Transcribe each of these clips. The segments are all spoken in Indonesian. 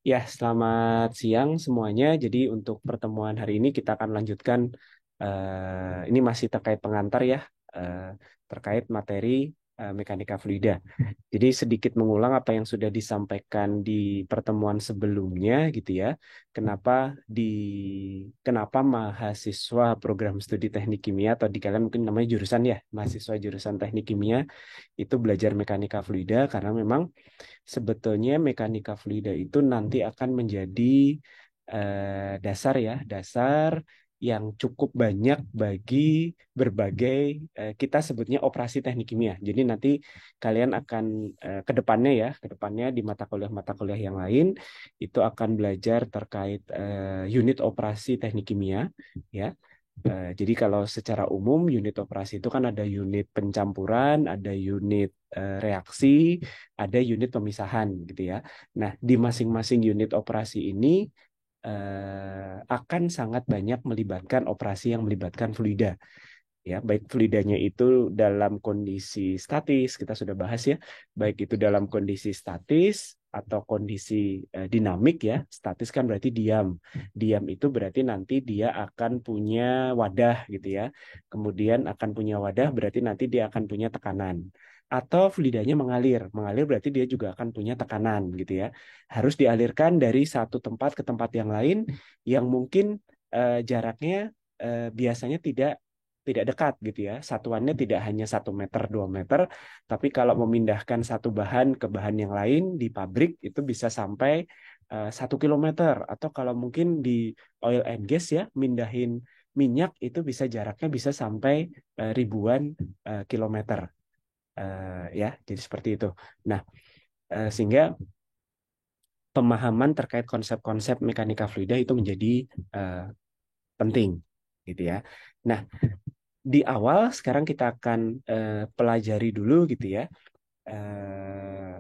Ya, selamat siang semuanya. Jadi untuk pertemuan hari ini kita akan lanjutkan, ini masih terkait pengantar ya, eh, terkait materi mekanika fluida. Jadi sedikit mengulang apa yang sudah disampaikan di pertemuan sebelumnya gitu ya. Kenapa di kenapa mahasiswa program studi teknik kimia atau di kalian mungkin namanya jurusan ya, mahasiswa jurusan teknik kimia itu belajar mekanika fluida karena memang sebetulnya mekanika fluida itu nanti akan menjadi dasar ya, dasar yang cukup banyak bagi berbagai kita sebutnya operasi teknik kimia. Jadi nanti kalian akan ke depannya ya, ke depannya di mata kuliah yang lain itu akan belajar terkait unit operasi teknik kimia ya. Jadi kalau secara umum unit operasi itu kan ada unit pencampuran, ada unit reaksi, ada unit pemisahan gitu ya. Nah, di masing-masing unit operasi ini akan sangat banyak melibatkan operasi yang melibatkan fluida ya, baik fluidanya itu dalam kondisi statis, kita sudah bahas ya, baik itu dalam kondisi statis atau kondisi dinamik ya. Statis kan berarti diam. Diam itu berarti nanti dia akan punya wadah gitu ya. Kemudian akan punya wadah berarti nanti dia akan punya tekanan. Atau fluidanya mengalir. Mengalir berarti dia juga akan punya tekanan gitu ya. Harus dialirkan dari satu tempat ke tempat yang lain yang mungkin jaraknya biasanya tidak dekat gitu ya. Satuannya tidak hanya 1 meter, 2 meter, tapi kalau memindahkan satu bahan ke bahan yang lain di pabrik itu bisa sampai 1 kilometer. Atau kalau mungkin di oil and gas ya, mindahin minyak itu bisa jaraknya bisa sampai ribuan kilometer. Ya, jadi seperti itu. Nah, sehingga pemahaman terkait konsep-konsep mekanika fluida itu menjadi eh, penting gitu ya. Nah, di awal sekarang kita akan pelajari dulu gitu ya. Eh,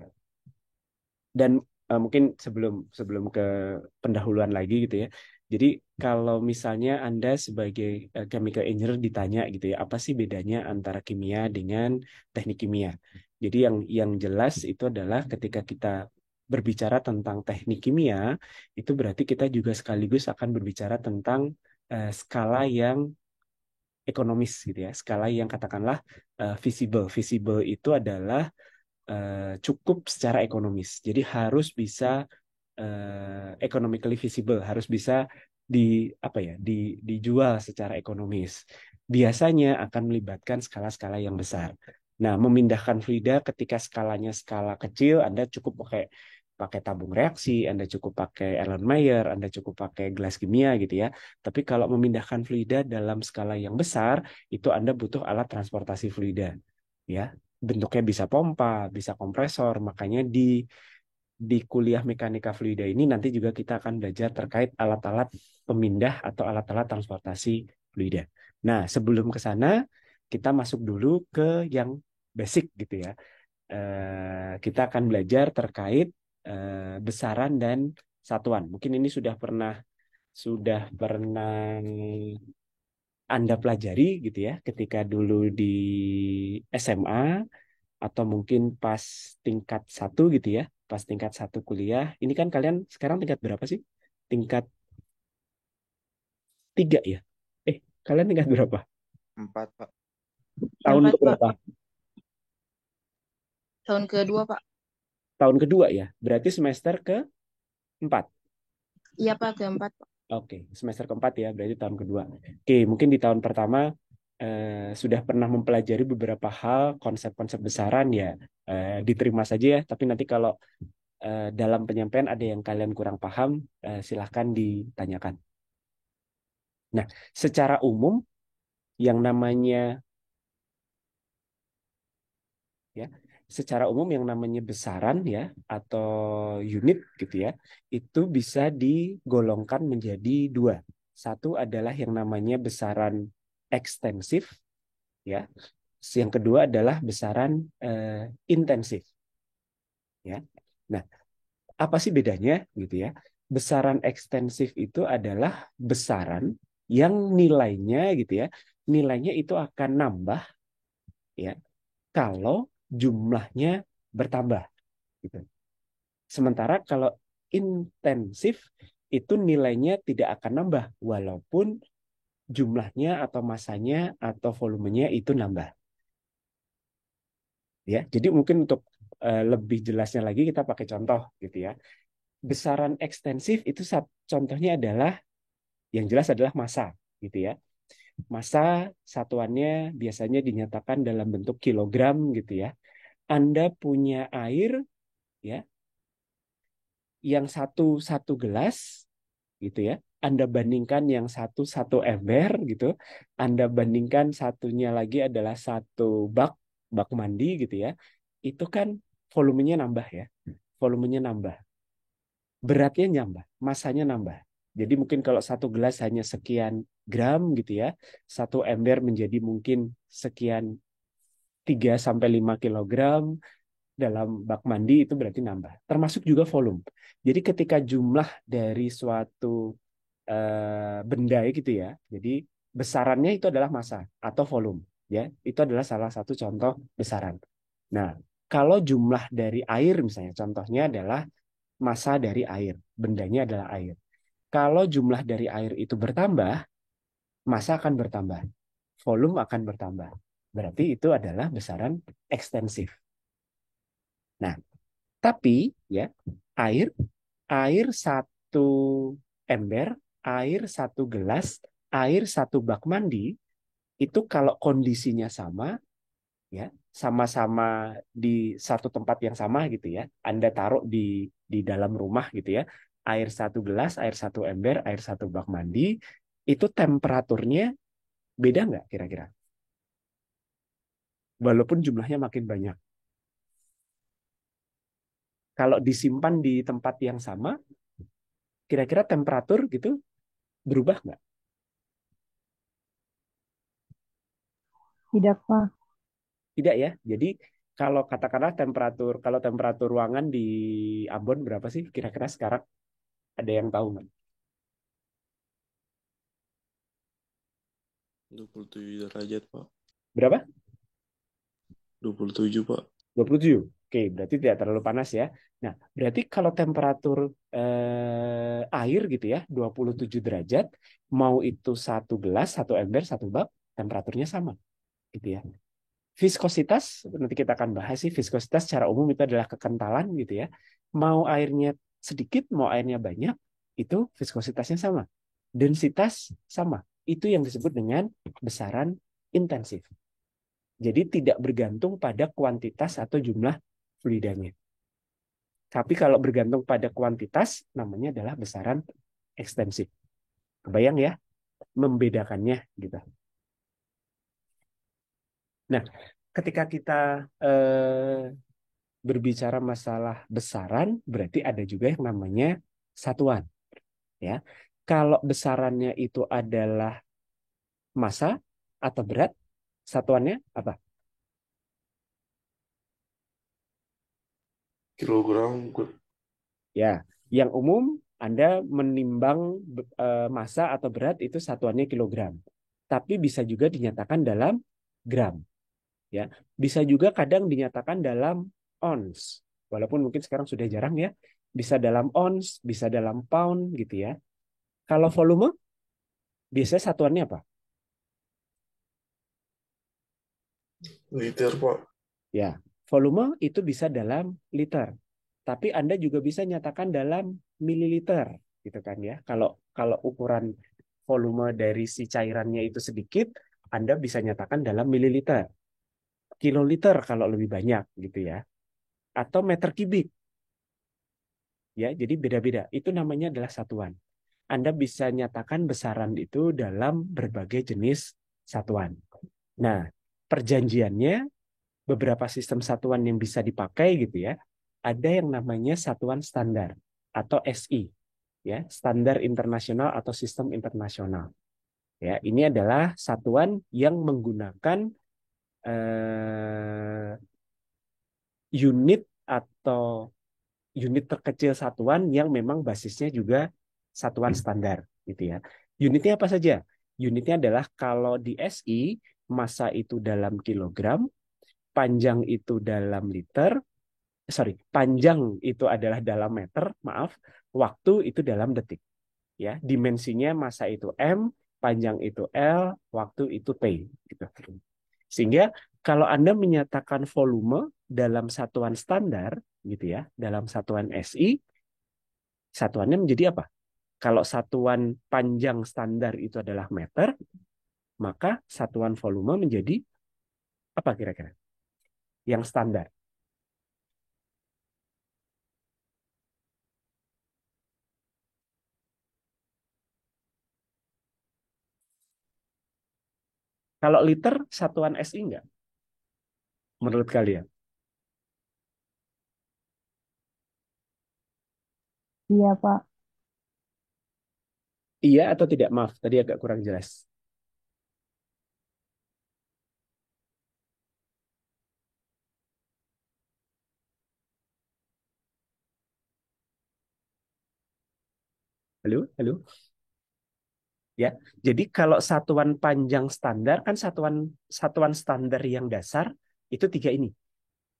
dan mungkin sebelum sebelum ke pendahuluan lagi gitu ya. Jadi kalau misalnya Anda sebagai chemical engineer ditanya gitu ya, apa sih bedanya antara kimia dengan teknik kimia? Jadi yang jelas itu adalah ketika kita berbicara tentang teknik kimia, itu berarti kita juga sekaligus akan berbicara tentang skala yang ekonomis gitu ya, skala yang katakanlah visible. Visible itu adalah cukup secara ekonomis. Jadi harus bisa economically visible, harus bisa di apa ya, dijual secara ekonomis. Biasanya akan melibatkan skala-skala yang besar. Nah, memindahkan fluida ketika skalanya skala kecil, Anda cukup pakai pakai tabung reaksi, Anda cukup pakai Erlenmeyer, Anda cukup pakai gelas kimia gitu ya. Tapi kalau memindahkan fluida dalam skala yang besar, itu Anda butuh alat transportasi fluida ya. Bentuknya bisa pompa, bisa kompresor. Makanya di kuliah mekanika fluida ini nanti juga kita akan belajar terkait alat-alat pemindah atau alat-alat transportasi fluida. Nah, sebelum ke sana, kita masuk dulu ke yang basic gitu ya. Kita akan belajar terkait besaran dan satuan. Mungkin ini sudah pernah Anda pelajari gitu ya, ketika dulu di SMA atau mungkin pas tingkat 1 gitu ya, pas tingkat 1 kuliah. Ini kan kalian sekarang tingkat berapa sih? Tingkat 3 ya? Kalian tingkat berapa? Empat, Pak. Tahun Empat, Pak. berapa? Tahun kedua, Pak. Tahun kedua ya? Berarti semester ke-4. Iya, Pak, keempat, Pak. Oke, semester ke-4 ya, berarti tahun kedua. Oke, mungkin di tahun pertama sudah pernah mempelajari beberapa hal, konsep-konsep besaran ya, diterima saja ya. Tapi nanti kalau dalam penyampaian ada yang kalian kurang paham, silahkan ditanyakan. Nah, secara umum yang namanya ya, secara umum yang namanya besaran ya atau unit gitu ya, itu bisa digolongkan menjadi dua. Satu adalah yang namanya besaran ekstensif ya. Yang kedua adalah besaran intensif ya. Nah, apa sih bedanya gitu ya? Besaran ekstensif itu adalah besaran yang nilainya gitu ya, nilainya itu akan nambah ya kalau jumlahnya bertambah gitu. Sementara kalau intensif itu nilainya tidak akan nambah walaupun jumlahnya atau masanya atau volumenya itu nambah. Ya, jadi mungkin untuk lebih jelasnya lagi kita pakai contoh gitu ya. Besaran ekstensif itu contohnya adalah yang jelas adalah massa gitu ya. Massa satuannya biasanya dinyatakan dalam bentuk kilogram gitu ya. Anda punya air ya, yang satu gelas gitu ya. Anda bandingkan yang satu ember gitu. Anda bandingkan satunya lagi adalah satu bak bak mandi gitu ya. Itu kan volumenya nambah ya. Volumenya nambah. Beratnya nambah, masanya nambah. Jadi mungkin kalau satu gelas hanya sekian gram gitu ya, satu ember menjadi mungkin sekian 3 sampai 5 kilogram dalam bak mandi itu berarti nambah. Termasuk juga volume. Jadi ketika jumlah dari suatu benda gitu ya, jadi besarannya itu adalah massa atau volume ya. Itu adalah salah satu contoh besaran. Nah, kalau jumlah dari air misalnya contohnya adalah massa dari air, bendanya adalah air. Kalau jumlah dari air itu bertambah, massa akan bertambah, volume akan bertambah. Berarti itu adalah besaran ekstensif. Nah, tapi ya air, air satu ember, air satu gelas, air satu bak mandi itu kalau kondisinya sama, ya sama-sama di satu tempat yang sama gitu ya. Anda taruh di dalam rumah gitu ya. Air satu gelas, air satu ember, air satu bak mandi, itu temperaturnya beda nggak kira-kira? Walaupun jumlahnya makin banyak. Kalau disimpan di tempat yang sama, kira-kira temperatur gitu berubah nggak? Tidak, Pak. Tidak ya. Jadi kalau katakanlah kalau temperatur ruangan di Ambon berapa sih kira-kira sekarang? Ada yang tahu nggak? 27 derajat, Pak. Berapa? 27, Pak. 27. Oke, berarti tidak terlalu panas ya. Nah, berarti kalau temperatur air gitu ya, 27 derajat, mau itu satu gelas, satu ember, satu bak, temperaturnya sama gitu ya. Viskositas, nanti kita akan bahas sih, viskositas secara umum itu adalah kekentalan gitu ya. Mau airnya sedikit, mau airnya banyak, itu viskositasnya sama. Densitas sama. Itu yang disebut dengan besaran intensif. Jadi tidak bergantung pada kuantitas atau jumlah fluidanya. Tapi kalau bergantung pada kuantitas, namanya adalah besaran ekstensif. Kebayang ya, membedakannya gitu. Nah, ketika kita berbicara masalah besaran, berarti ada juga yang namanya satuan. Ya, kalau besarannya itu adalah massa atau berat, satuannya apa? Kilogram, Ya, yang umum Anda menimbang massa atau berat itu satuannya kilogram. Tapi bisa juga dinyatakan dalam gram. Ya, bisa juga kadang dinyatakan dalam ons. Walaupun mungkin sekarang sudah jarang ya. Bisa dalam ons, bisa dalam pound gitu ya. Kalau volume, biasanya satuannya apa? liter, Pak. Ya, volume itu bisa dalam liter. Tapi Anda juga bisa nyatakan dalam mililiter, gitu kan ya. Kalau kalau ukuran volume dari si cairannya itu sedikit, Anda bisa nyatakan dalam mililiter. Kiloliter kalau lebih banyak gitu ya. Atau meter kubik. Ya, jadi beda-beda. Itu namanya adalah satuan. Anda bisa nyatakan besaran itu dalam berbagai jenis satuan. Nah, perjanjiannya beberapa sistem satuan yang bisa dipakai gitu ya. Ada yang namanya satuan standar atau SI, ya, standar internasional atau sistem internasional. Ya, ini adalah satuan yang menggunakan eh, unit atau unit terkecil satuan yang memang basisnya juga satuan standar gitu ya. Unitnya apa saja? Unitnya adalah kalau di SI massa itu dalam kilogram, panjang itu dalam liter, panjang itu adalah dalam meter, maaf, waktu itu dalam detik. Ya, dimensinya masa itu M, panjang itu L, waktu itu T. Gitu. Sehingga kalau Anda menyatakan volume dalam satuan standar, gitu ya, dalam satuan SI, satuannya menjadi apa? Kalau satuan panjang standar itu adalah meter, maka satuan volume menjadi apa kira-kira? Yang standar. Kalau liter satuan SI enggak? Menurut kalian? Iya, Pak. Iya atau tidak? Maaf, tadi agak kurang jelas. Halo, halo. Ya, jadi kalau satuan panjang standar kan satuan satuan standar yang dasar itu tiga ini.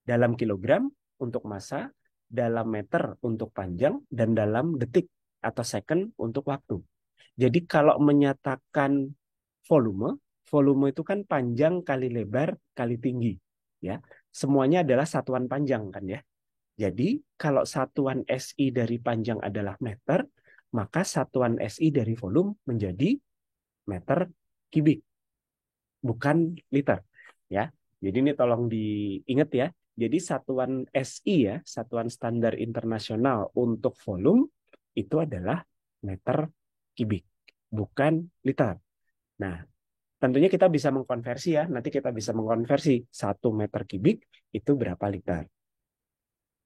Dalam kilogram untuk massa, dalam meter untuk panjang, dan dalam detik atau second untuk waktu. Jadi kalau menyatakan volume, volume itu kan panjang kali lebar kali tinggi, ya. Semuanya adalah satuan panjang kan ya. Jadi kalau satuan SI dari panjang adalah meter, maka satuan SI dari volume menjadi meter kubik, bukan liter, ya. Jadi ini tolong diingat ya. Jadi satuan SI ya, satuan standar internasional untuk volume itu adalah meter kubik, bukan liter. Nah, tentunya kita bisa mengkonversi ya. Nanti kita bisa mengkonversi 1 meter kubik itu berapa liter.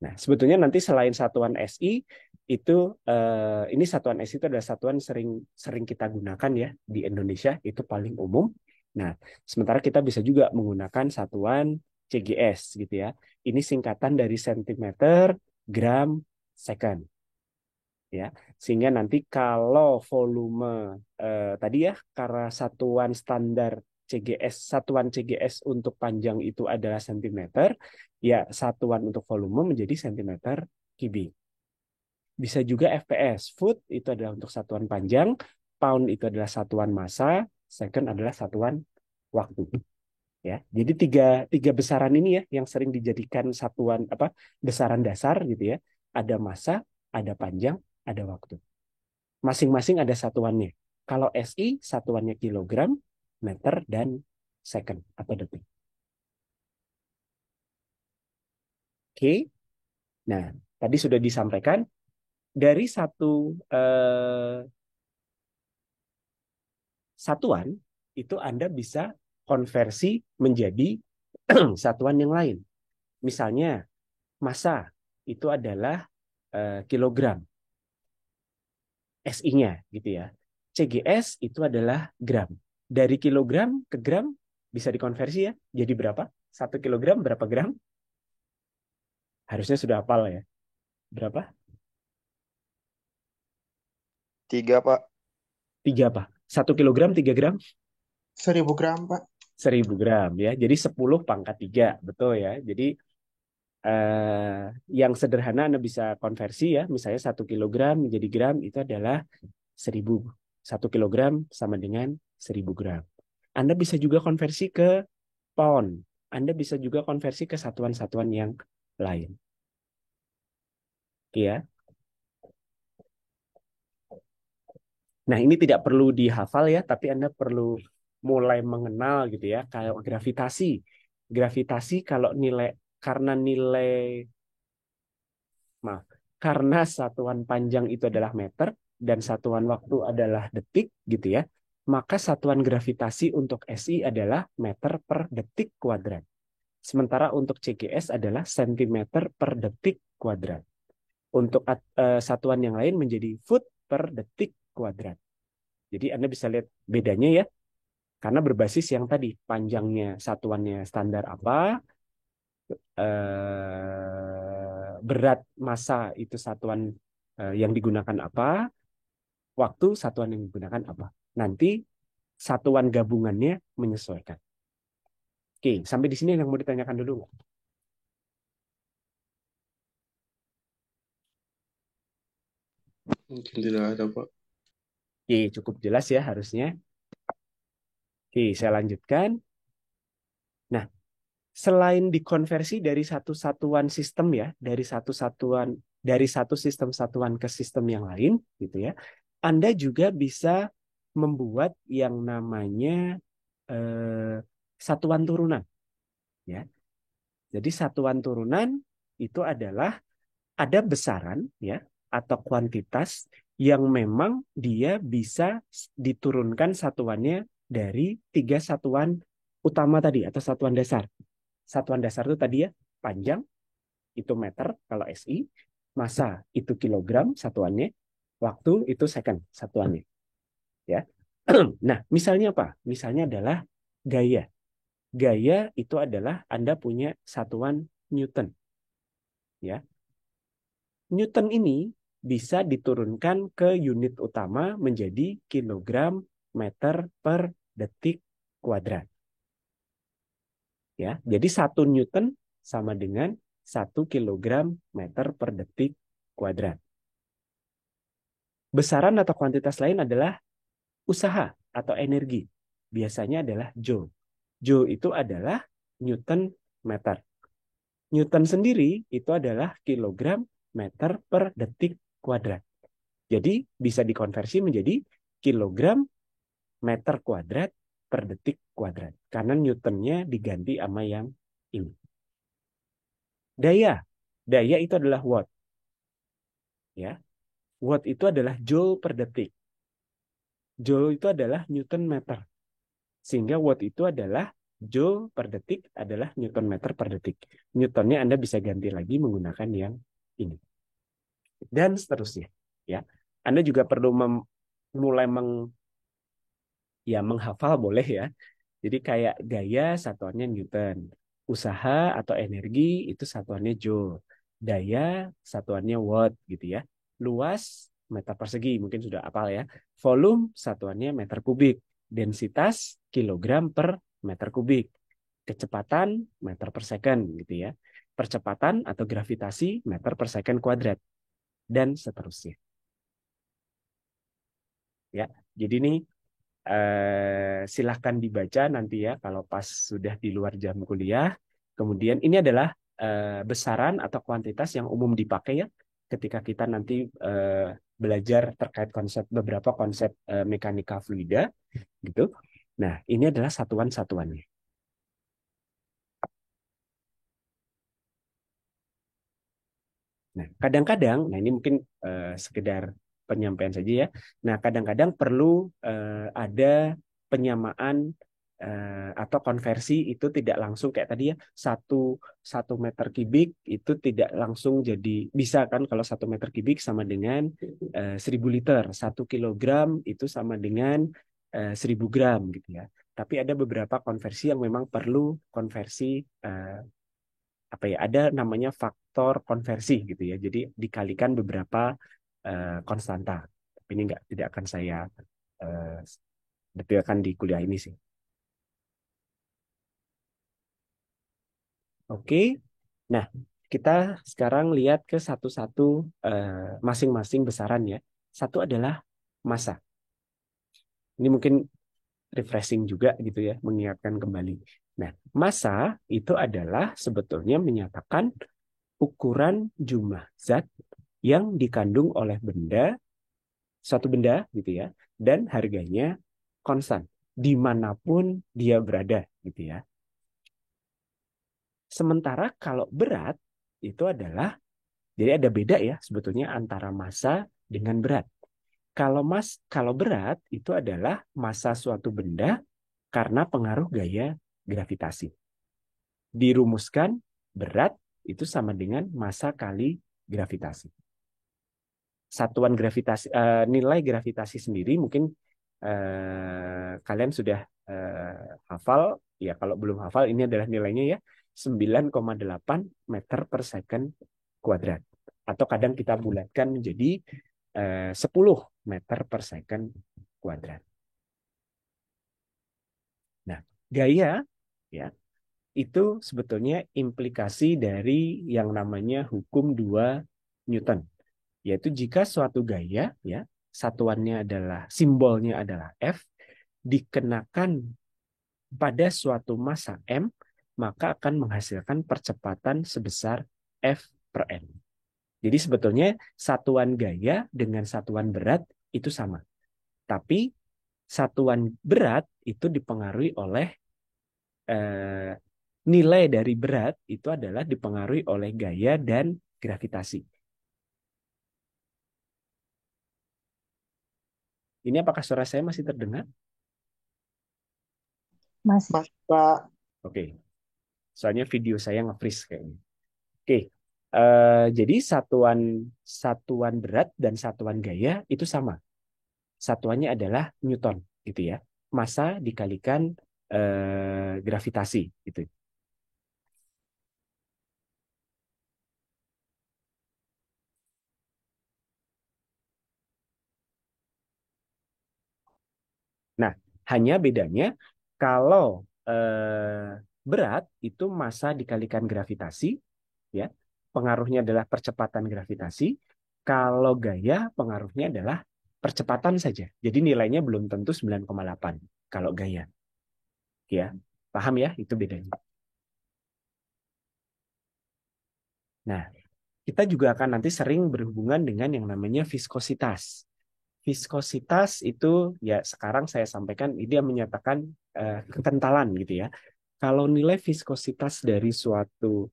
Nah, sebetulnya nanti selain satuan SI itu ini satuan SI itu adalah satuan sering sering kita gunakan ya di Indonesia, itu paling umum. Nah, sementara kita bisa juga menggunakan satuan CGS gitu ya. Ini singkatan dari sentimeter, gram, second ya. Sehingga nanti kalau volume tadi ya, karena satuan standar CGS, satuan CGS untuk panjang itu adalah sentimeter, ya satuan untuk volume menjadi sentimeter kubik. Bisa juga FPS, foot itu adalah untuk satuan panjang, pound itu adalah satuan massa, second adalah satuan waktu. Ya, jadi tiga tiga besaran ini ya yang sering dijadikan satuan apa besaran dasar gitu ya. Ada massa, ada panjang, ada waktu. Masing-masing ada satuannya. Kalau SI satuannya kilogram, meter, dan second atau detik. Oke. Nah, tadi sudah disampaikan dari satu satuan itu Anda bisa konversi menjadi satuan yang lain. Misalnya massa itu adalah kilogram SI-nya gitu ya. CGS itu adalah gram. Dari kilogram ke gram bisa dikonversi ya. Jadi berapa? 1 kilogram berapa gram? Harusnya sudah hafal ya. Berapa? 3, Pak. 3 apa? 1 kilogram 3 gram? 1.000 gram, Pak. 1000 gram ya. Jadi 10 pangkat 3. Betul ya. Jadi eh, yang sederhana Anda bisa konversi ya. Misalnya 1 kilogram menjadi gram itu adalah 1000. 1 kilogram sama dengan 1000 gram. Anda bisa juga konversi ke pound. Anda bisa juga konversi ke satuan-satuan yang lain. Ya. Nah, ini tidak perlu dihafal ya, tapi Anda perlu mulai mengenal gitu ya, kayak gravitasi. Gravitasi kalau nilai karena nilai maaf, karena satuan panjang itu adalah meter dan satuan waktu adalah detik gitu ya, maka satuan gravitasi untuk SI adalah meter per detik kuadrat. Sementara untuk CGS adalah sentimeter per detik kuadrat. Untuk satuan yang lain menjadi foot per detik kuadrat. Jadi Anda bisa lihat bedanya ya, karena berbasis yang tadi panjangnya satuannya standar apa, berat massa itu satuan yang digunakan apa, waktu satuan yang digunakan apa. Nanti satuan gabungannya menyesuaikan. Oke, sampai di sini yang mau ditanyakan dulu. Mungkin tidak ada, Pak. Oke, cukup jelas ya harusnya. Oke, saya lanjutkan. Nah, selain dikonversi dari satu satuan sistem ya, dari satu sistem satuan ke sistem yang lain, gitu ya. Anda juga bisa membuat yang namanya satuan turunan, ya. Jadi satuan turunan itu adalah ada besaran ya atau kuantitas yang memang dia bisa diturunkan satuannya dari tiga satuan utama tadi atau satuan dasar. Satuan dasar itu tadi ya, panjang itu meter kalau SI, massa itu kilogram satuannya, waktu itu second satuannya, ya. Nah, misalnya apa? Misalnya adalah gaya. Gaya itu adalah Anda punya satuan Newton, ya. Newton ini bisa diturunkan ke unit utama menjadi kilogram meter per detik kuadrat. Ya, jadi 1 Newton sama dengan 1 kilogram meter per detik kuadrat. Besaran atau kuantitas lain adalah usaha atau energi. Biasanya adalah Joule. Joule itu adalah Newton meter. Newton sendiri itu adalah kilogram meter per detik kuadrat. Jadi bisa dikonversi menjadi kilogram meter kuadrat per detik kuadrat. Karena Newtonnya diganti sama yang ini. Daya. Daya itu adalah watt. Ya. Watt itu adalah joule per detik. Joule itu adalah Newton meter. Sehingga watt itu adalah joule per detik adalah Newton meter per detik. Newtonnya Anda bisa ganti lagi menggunakan yang ini. Dan seterusnya. Ya. Anda juga perlu mulai menghafal boleh ya. Jadi kayak gaya satuannya Newton. Usaha atau energi itu satuannya Joule. Daya satuannya watt gitu ya. Luas meter persegi mungkin sudah hafal ya. Volume satuannya meter kubik. Densitas kilogram per meter kubik. Kecepatan meter per second gitu ya. Percepatan atau gravitasi meter per second kuadrat. Dan seterusnya. Ya, jadi ini silahkan dibaca nanti ya kalau pas sudah di luar jam kuliah. Kemudian ini adalah besaran atau kuantitas yang umum dipakai ya ketika kita nanti belajar terkait beberapa konsep mekanika fluida gitu. Nah, ini adalah satuan-satuannya. Nah, kadang-kadang, nah ini mungkin sekedar penyampaian saja ya. Nah, kadang-kadang perlu ada penyamaan atau konversi itu tidak langsung kayak tadi ya, satu meter kubik itu tidak langsung jadi bisa kan kalau 1 meter kubik sama dengan 1.000 liter, 1 kilogram itu sama dengan 1.000 gram gitu ya. Tapi ada beberapa konversi yang memang perlu konversi apa ya, ada namanya faktor konversi gitu ya. Jadi dikalikan beberapa konstanta. Tapi ini tidak akan saya detailkan di kuliah ini sih. Oke. Nah, kita sekarang lihat ke satu-satu masing-masing besaran ya. Satu adalah massa. Ini mungkin refreshing juga gitu ya, mengingatkan kembali. Nah, massa itu adalah sebetulnya menyatakan ukuran jumlah zat yang dikandung oleh suatu benda gitu ya, dan harganya konstan dimanapun dia berada gitu ya. Sementara kalau berat itu adalah, jadi ada beda ya sebetulnya antara massa dengan berat. Kalau berat itu adalah massa suatu benda karena pengaruh gaya gravitasi. Dirumuskan berat itu sama dengan massa kali gravitasi. Satuan gravitasi, nilai gravitasi sendiri mungkin kalian sudah hafal ya. Kalau belum hafal, ini adalah nilainya ya, 9,8 meter per second kuadrat, atau kadang kita bulatkan menjadi 10 meter per second kuadrat. Nah, gaya ya itu sebetulnya implikasi dari yang namanya hukum 2 Newton. Yaitu jika suatu gaya, ya, satuannya adalah, simbolnya adalah F, dikenakan pada suatu massa M, maka akan menghasilkan percepatan sebesar F per N. Jadi sebetulnya satuan gaya dengan satuan berat itu sama. Tapi satuan berat itu dipengaruhi oleh nilai dari berat itu adalah dipengaruhi oleh gaya dan gravitasi. Ini apakah suara saya masih terdengar? Masih. Mas, Pak. Oke. Soalnya video saya nge-freeze kayaknya. Oke. Jadi satuan berat dan satuan gaya itu sama. Satuannya adalah Newton, gitu ya. Massa dikalikan gravitasi, gitu. Nah, hanya bedanya kalau berat itu massa dikalikan gravitasi, ya, pengaruhnya adalah percepatan gravitasi. Kalau gaya, pengaruhnya adalah percepatan saja. Jadi nilainya belum tentu 9,8 kalau gaya. Ya, paham ya? Itu bedanya. Nah, kita juga akan nanti sering berhubungan dengan yang namanya viskositas. Viskositas itu, ya sekarang saya sampaikan, dia menyatakan kekentalan gitu ya. Kalau nilai viskositas dari suatu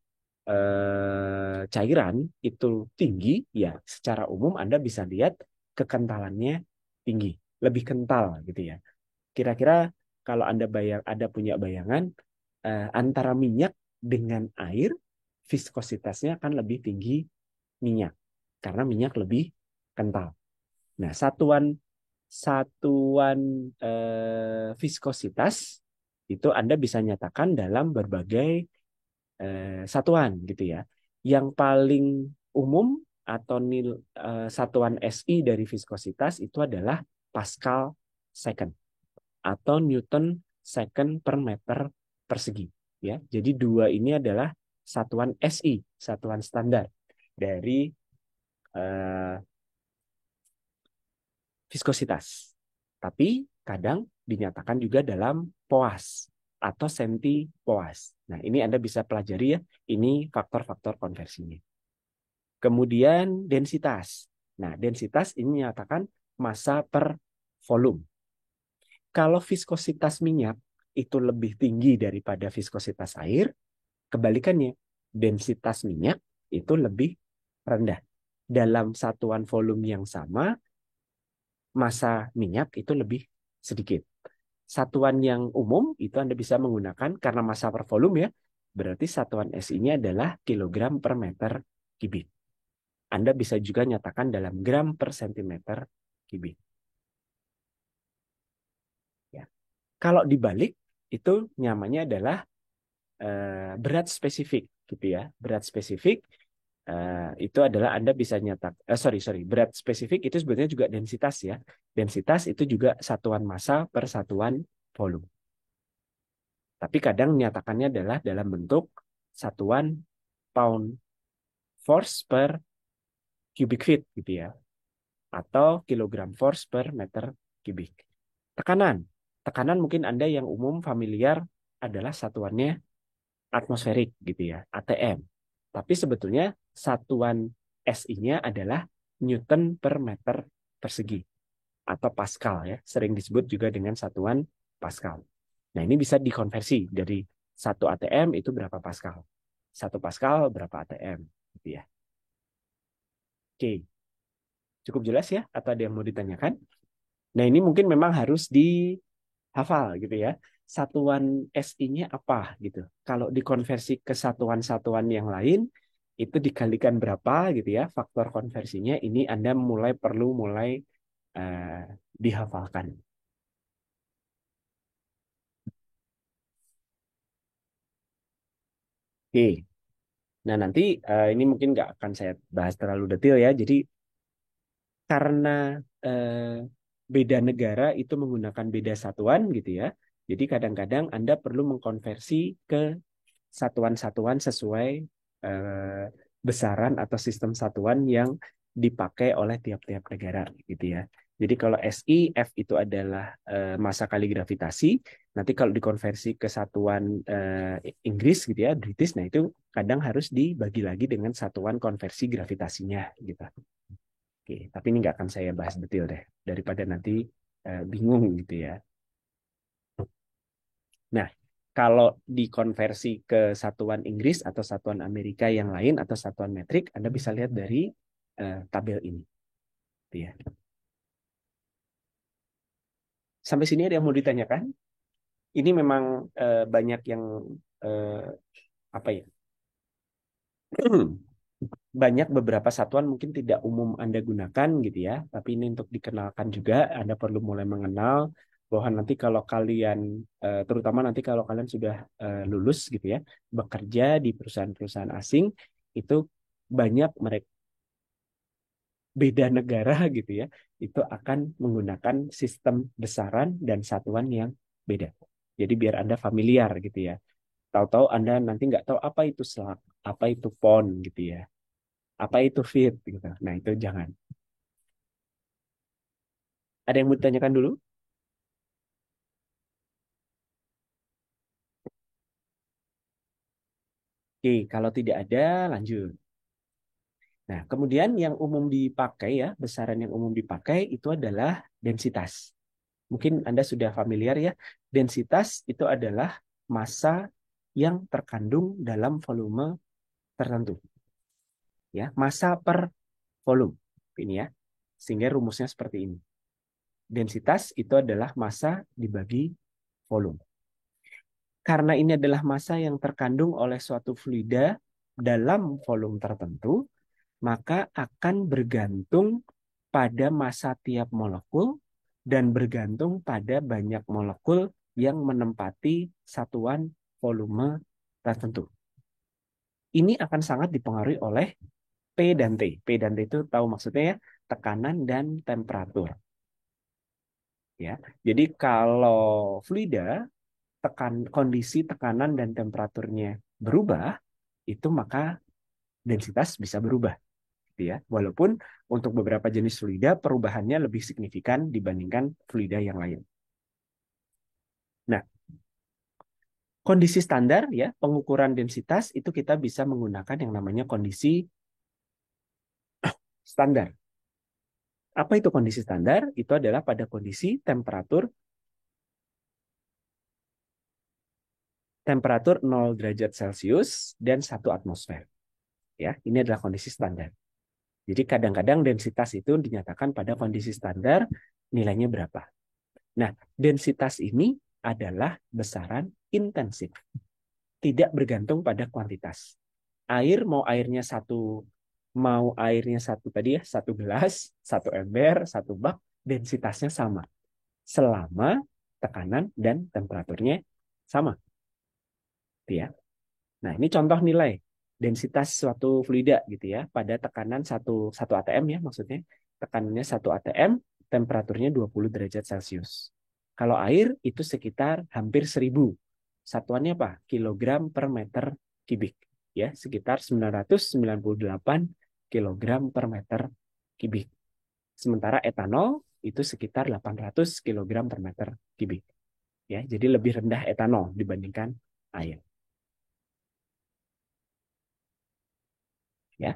cairan itu tinggi, ya secara umum Anda bisa lihat kekentalannya tinggi, lebih kental gitu ya. Kira-kira kalau Anda punya bayangan antara minyak dengan air, viskositasnya akan lebih tinggi minyak karena minyak lebih kental. Nah, satuan viskositas itu Anda bisa nyatakan dalam berbagai satuan gitu ya. Yang paling umum atau satuan SI dari viskositas itu adalah Pascal second atau Newton second per meter persegi ya. Jadi dua ini adalah satuan SI, satuan standar dari viskositas. Tapi kadang dinyatakan juga dalam poas atau senti-poas. Nah, ini Anda bisa pelajari ya, ini faktor-faktor konversinya. Kemudian densitas. Nah, densitas ini menyatakan massa per volume. Kalau viskositas minyak itu lebih tinggi daripada viskositas air, kebalikannya, densitas minyak itu lebih rendah. Dalam satuan volume yang sama, massa minyak itu lebih sedikit. Satuan yang umum itu Anda bisa menggunakan karena massa per volume ya, berarti satuan SI-nya adalah kilogram per meter kubik. Anda bisa juga nyatakan dalam gram per sentimeter kubik. Ya. Kalau dibalik itu namanya adalah berat spesifik gitu ya. Berat spesifik itu adalah Anda bisa berat spesifik itu sebetulnya juga densitas ya. Densitas itu juga satuan massa per satuan volume. Tapi kadang menyatakannya adalah dalam bentuk satuan pound force per cubic feet gitu ya. Atau kilogram force per meter kubik. Tekanan. Tekanan mungkin Anda yang umum familiar adalah satuannya atmosferik gitu ya, ATM. Tapi sebetulnya satuan SI-nya adalah Newton per meter persegi atau Pascal ya, sering disebut juga dengan satuan Pascal. Nah, ini bisa dikonversi dari 1 ATM itu berapa Pascal. 1 Pascal berapa ATM gitu ya. Oke. Cukup jelas ya atau ada yang mau ditanyakan? Nah, ini mungkin memang harus dihafal gitu ya. Satuan SI-nya apa gitu. Kalau dikonversi ke satuan-satuan yang lain itu dikalikan berapa gitu ya. Faktor konversinya ini Anda perlu mulai dihafalkan. Oke. Nah, nanti ini mungkin nggak akan saya bahas terlalu detail ya. Jadi karena beda negara itu menggunakan beda satuan gitu ya. Jadi kadang-kadang Anda perlu mengkonversi ke satuan-satuan sesuai besaran atau sistem satuan yang dipakai oleh tiap-tiap negara gitu ya. Jadi kalau SI, F itu adalah massa kali gravitasi. Nanti kalau dikonversi ke satuan Inggris gitu ya, British, nah itu kadang harus dibagi lagi dengan satuan konversi gravitasinya gitu. Oke, tapi ini nggak akan saya bahas detail deh, daripada nanti bingung gitu ya. Nah, kalau dikonversi ke satuan Inggris atau satuan Amerika yang lain atau satuan metrik, Anda bisa lihat dari tabel ini. Gitu ya. Sampai sini ada yang mau ditanyakan? Ini memang banyak yang eh, apa ya? Banyak beberapa satuan mungkin tidak umum Anda gunakan gitu ya, tapi ini untuk dikenalkan juga. Anda perlu mulai mengenal bahwa nanti kalau kalian, terutama nanti kalau kalian sudah lulus gitu ya, bekerja di perusahaan-perusahaan asing, itu banyak mereka beda negara gitu ya, itu akan menggunakan sistem besaran dan satuan yang beda. Jadi biar Anda familiar gitu ya. Tahu-tahu Anda nanti nggak tahu apa itu slug, apa itu pound gitu ya, apa itu feet gitu. Nah itu jangan. Ada yang mau ditanyakan dulu? Oke, kalau tidak ada, lanjut. Nah, kemudian yang umum dipakai ya, besaran yang umum dipakai itu adalah densitas. Mungkin Anda sudah familiar ya, densitas itu adalah massa yang terkandung dalam volume tertentu. Ya, massa per volume. Ini ya, sehingga rumusnya seperti ini. Densitas itu adalah massa dibagi volume. Karena ini adalah massa yang terkandung oleh suatu fluida dalam volume tertentu, maka akan bergantung pada massa tiap molekul dan bergantung pada banyak molekul yang menempati satuan volume tertentu. Ini akan sangat dipengaruhi oleh P dan T. P dan T itu tahu maksudnya ya, tekanan dan temperatur. Ya, jadi kalau fluida kondisi tekanan dan temperaturnya berubah, itu maka densitas bisa berubah, gitu ya. Walaupun untuk beberapa jenis fluida perubahannya lebih signifikan dibandingkan fluida yang lain. Nah, kondisi standar ya pengukuran densitas itu kita bisa menggunakan yang namanya kondisi standar. Apa itu kondisi standar? Itu adalah pada kondisi temperatur 0 derajat Celcius dan 1 atmosfer. Ya, ini adalah kondisi standar. Jadi kadang-kadang densitas itu dinyatakan pada kondisi standar nilainya berapa. Nah, densitas ini adalah besaran intensif. Tidak bergantung pada kuantitas. Mau airnya satu tadi ya, satu gelas, satu ember, satu bak, densitasnya sama. Selama tekanan dan temperaturnya sama. Ya. Nah, ini contoh nilai densitas suatu fluida gitu ya pada tekanan satu atm ya maksudnya. Tekanannya 1 atm, temperaturnya 20 derajat Celcius. Kalau air itu sekitar hampir 1000. Satuannya apa? Kilogram per meter kubik. Ya, sekitar 998 kilogram per meter kubik. Sementara etanol itu sekitar 800 kilogram per meter kubik. Ya, jadi lebih rendah etanol dibandingkan air. Ya.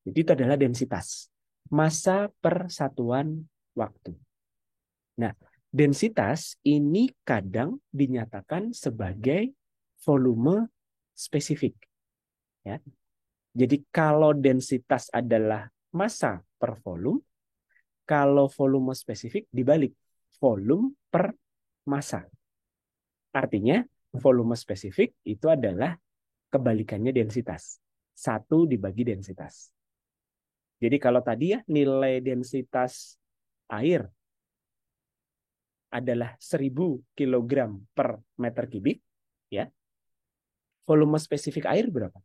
Jadi itu adalah densitas. Massa per satuan waktu. Nah, densitas ini kadang dinyatakan sebagai volume spesifik. Ya. Jadi kalau densitas adalah massa per volume, kalau volume spesifik dibalik, volume per massa. Artinya, volume spesifik itu adalah kebalikannya densitas. 1 dibagi densitas. Jadi kalau tadi ya nilai densitas air adalah 1000 kilogram per meter kubik, ya. Volume spesifik air berapa?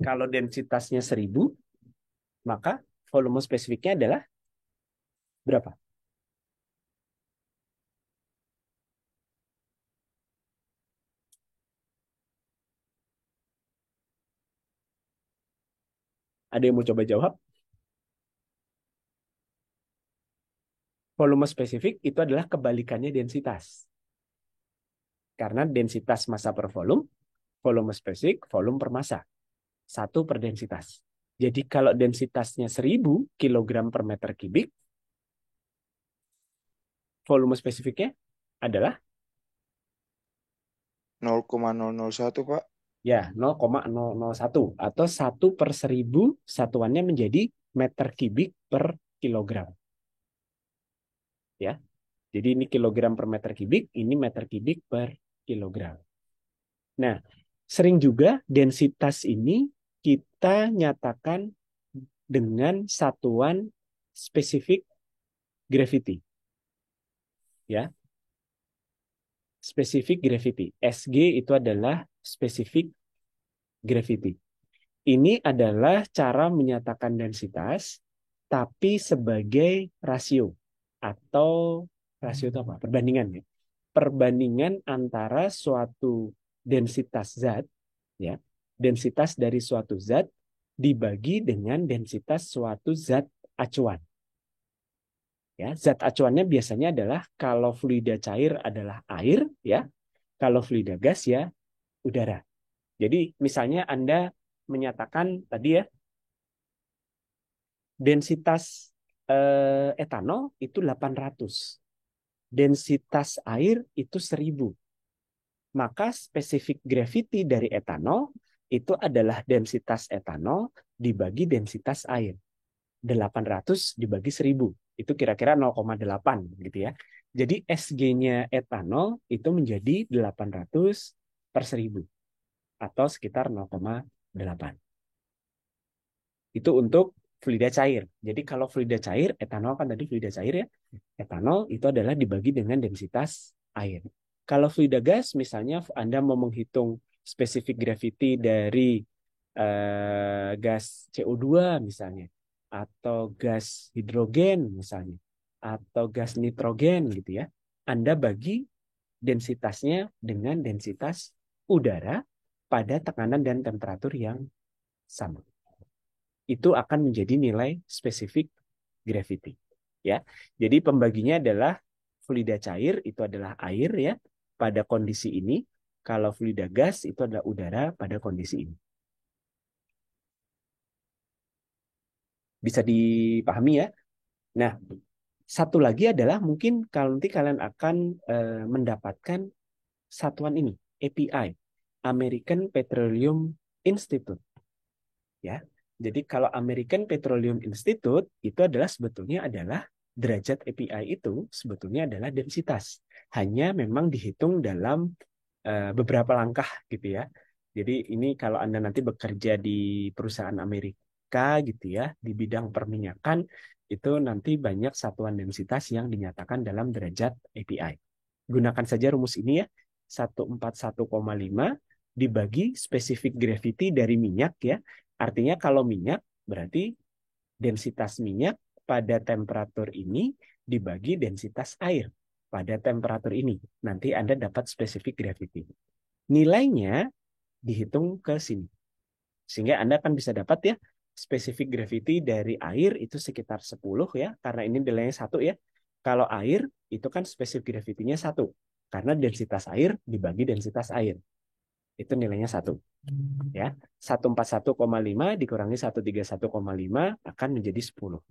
Kalau densitasnya 1000, maka volume spesifiknya adalah berapa? Ada yang mau coba jawab? Volume spesifik itu adalah kebalikannya densitas. Karena densitas massa per volume, volume spesifik, volume per massa. 1 per densitas. Jadi kalau densitasnya 1000 kg per meter kubik, volume spesifiknya adalah 0,001 Pak. ya 0,001 atau 1/1000 satuannya menjadi meter kubik per kilogram. Ya. Jadi ini kilogram per meter kubik, ini meter kubik per kilogram. Nah, sering juga densitas ini kita nyatakan dengan satuan spesifik gravity. Ya, spesifik gravity. SG itu adalah spesifik gravity. Ini adalah cara menyatakan densitas, tapi sebagai rasio atau rasio itu apa? Perbandingan ya. Perbandingan antara suatu densitas zat, ya, densitas dari suatu zat dibagi dengan densitas suatu zat acuan. Ya, zat acuannya biasanya adalah kalau fluida cair adalah air, ya, kalau fluida gas ya udara. Jadi misalnya Anda menyatakan tadi ya densitas etanol itu 800, densitas air itu 1000. Maka spesifik gravity dari etanol itu adalah densitas etanol dibagi densitas air. 800 dibagi 1000. Itu kira-kira 0,8 gitu ya. Jadi SG-nya etanol itu menjadi 800 per 1000 atau sekitar 0,8. Itu untuk fluida cair. Jadi kalau fluida cair, etanol kan tadi fluida cair ya. Etanol itu adalah dibagi dengan densitas air. Kalau fluida gas, misalnya Anda mau menghitung spesifik gravity dari gas CO2 misalnya, atau gas hidrogen misalnya, atau gas nitrogen gitu ya. Anda bagi densitasnya dengan densitas udara pada tekanan dan temperatur yang sama. Itu akan menjadi nilai spesifik gravity. Ya, jadi pembaginya adalah fluida cair itu adalah air ya pada kondisi ini. Kalau fluida gas itu adalah udara pada kondisi ini. Bisa dipahami ya. Nah, satu lagi adalah mungkin kalau nanti kalian akan mendapatkan satuan ini, API, American Petroleum Institute. Ya, jadi kalau American Petroleum Institute itu adalah sebetulnya adalah derajat API itu sebetulnya adalah densitas. Hanya memang dihitung dalam beberapa langkah gitu ya. Jadi ini kalau Anda nanti bekerja di perusahaan Amerika gitu ya, di bidang perminyakan, itu nanti banyak satuan densitas yang dinyatakan dalam derajat API. Gunakan saja rumus ini ya, 141,5 dibagi spesifik gravity dari minyak ya. Artinya kalau minyak berarti densitas minyak pada temperatur ini dibagi densitas air pada temperatur ini. Nanti Anda dapat spesifik gravity. Nilainya dihitung ke sini. Sehingga Anda akan bisa dapat ya spesifik gravity dari air itu sekitar 10 ya, karena ini nilainya 1 ya. Kalau air itu kan spesifik gravity-nya 1, karena densitas air dibagi densitas air. Itu nilainya 1. Ya, 141,5 dikurangi 131,5 akan menjadi 10.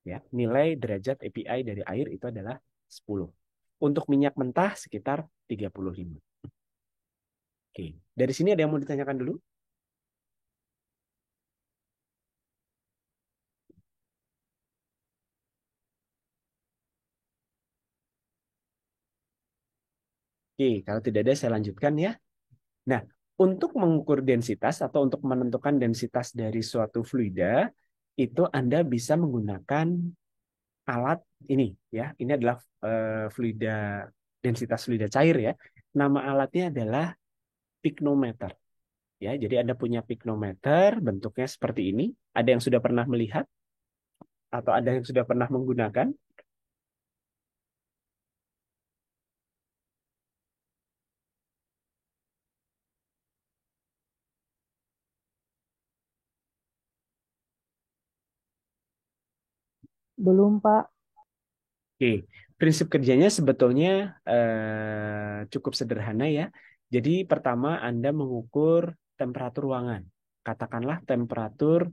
Ya, nilai derajat API dari air itu adalah 10. Untuk minyak mentah sekitar 35. Oke, dari sini ada yang mau ditanyakan dulu? Oke, kalau tidak ada saya lanjutkan ya. Nah, untuk mengukur densitas atau untuk menentukan densitas dari suatu fluida, itu Anda bisa menggunakan alat ini ya. Ini adalah fluida densitas fluida cair ya. Nama alatnya adalah piknometer. Ya, jadi Anda punya piknometer, bentuknya seperti ini. Ada yang sudah pernah melihat atau ada yang sudah pernah menggunakan? Belum, Pak. Oke, prinsip kerjanya sebetulnya cukup sederhana ya. Jadi pertama Anda mengukur temperatur ruangan. Katakanlah temperatur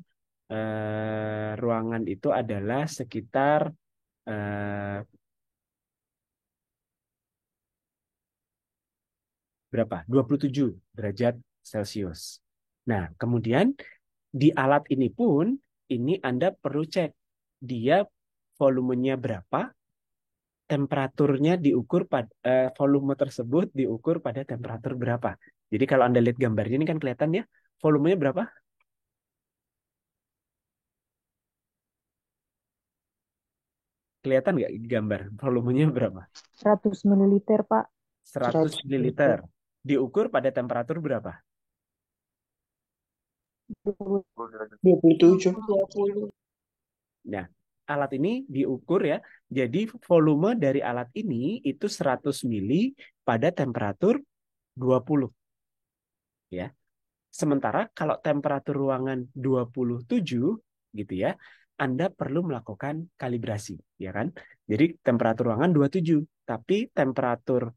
ruangan itu adalah sekitar eh, berapa? 27 derajat Celcius. Nah, kemudian di alat ini pun ini Anda perlu cek dia volumenya berapa, temperaturnya diukur pada volume tersebut diukur pada temperatur berapa. Jadi kalau Anda lihat gambarnya ini kan kelihatan ya, volumenya berapa? Kelihatan nggak di gambar? Volumenya berapa? 100 mililiter, Pak. 100 100 ml. Diukur pada temperatur berapa? 27. 20. Nah, alat ini diukur ya. Jadi volume dari alat ini itu 100 mili pada temperatur 20 ya. Sementara kalau temperatur ruangan 27 gitu ya, Anda perlu melakukan kalibrasi, ya kan? Jadi temperatur ruangan 27, tapi temperatur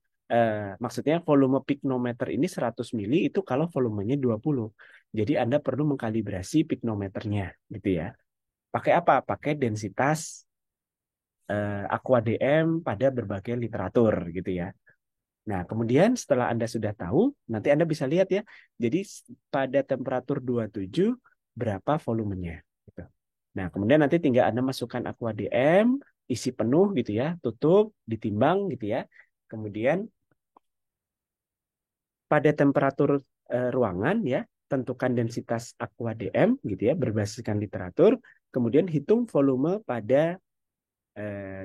maksudnya volume piknometer ini 100 mili itu kalau volumenya 20. Jadi Anda perlu mengkalibrasi piknometernya gitu ya. Pakai apa? Pakai densitas Aqua DM pada berbagai literatur gitu ya. Nah, kemudian setelah Anda sudah tahu, nanti Anda bisa lihat ya. Jadi pada temperatur 27 berapa volumenya gitu. Nah, kemudian nanti tinggal Anda masukkan Aqua DM, isi penuh gitu ya, tutup, ditimbang gitu ya. Kemudian pada temperatur ruangan ya, tentukan densitas Aqua DM gitu ya, berbasiskan literatur, kemudian hitung volume pada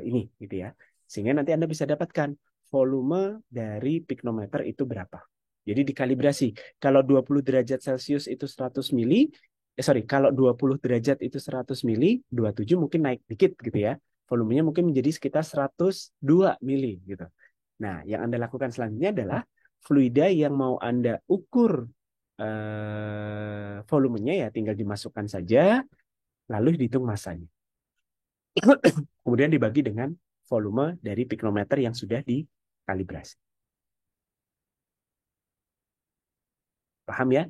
ini gitu ya. Sehingga nanti Anda bisa dapatkan volume dari piknometer itu berapa. Jadi dikalibrasi. Kalau 20 derajat Celcius itu 100 mili, kalau 20 derajat itu 100 mili, 27 mungkin naik dikit gitu ya. Volumenya mungkin menjadi sekitar 102 mili gitu. Nah, yang Anda lakukan selanjutnya adalah fluida yang mau Anda ukur volumenya ya tinggal dimasukkan saja, lalu dihitung masanya. Kemudian dibagi dengan volume dari piknometer yang sudah dikalibrasi. Paham ya?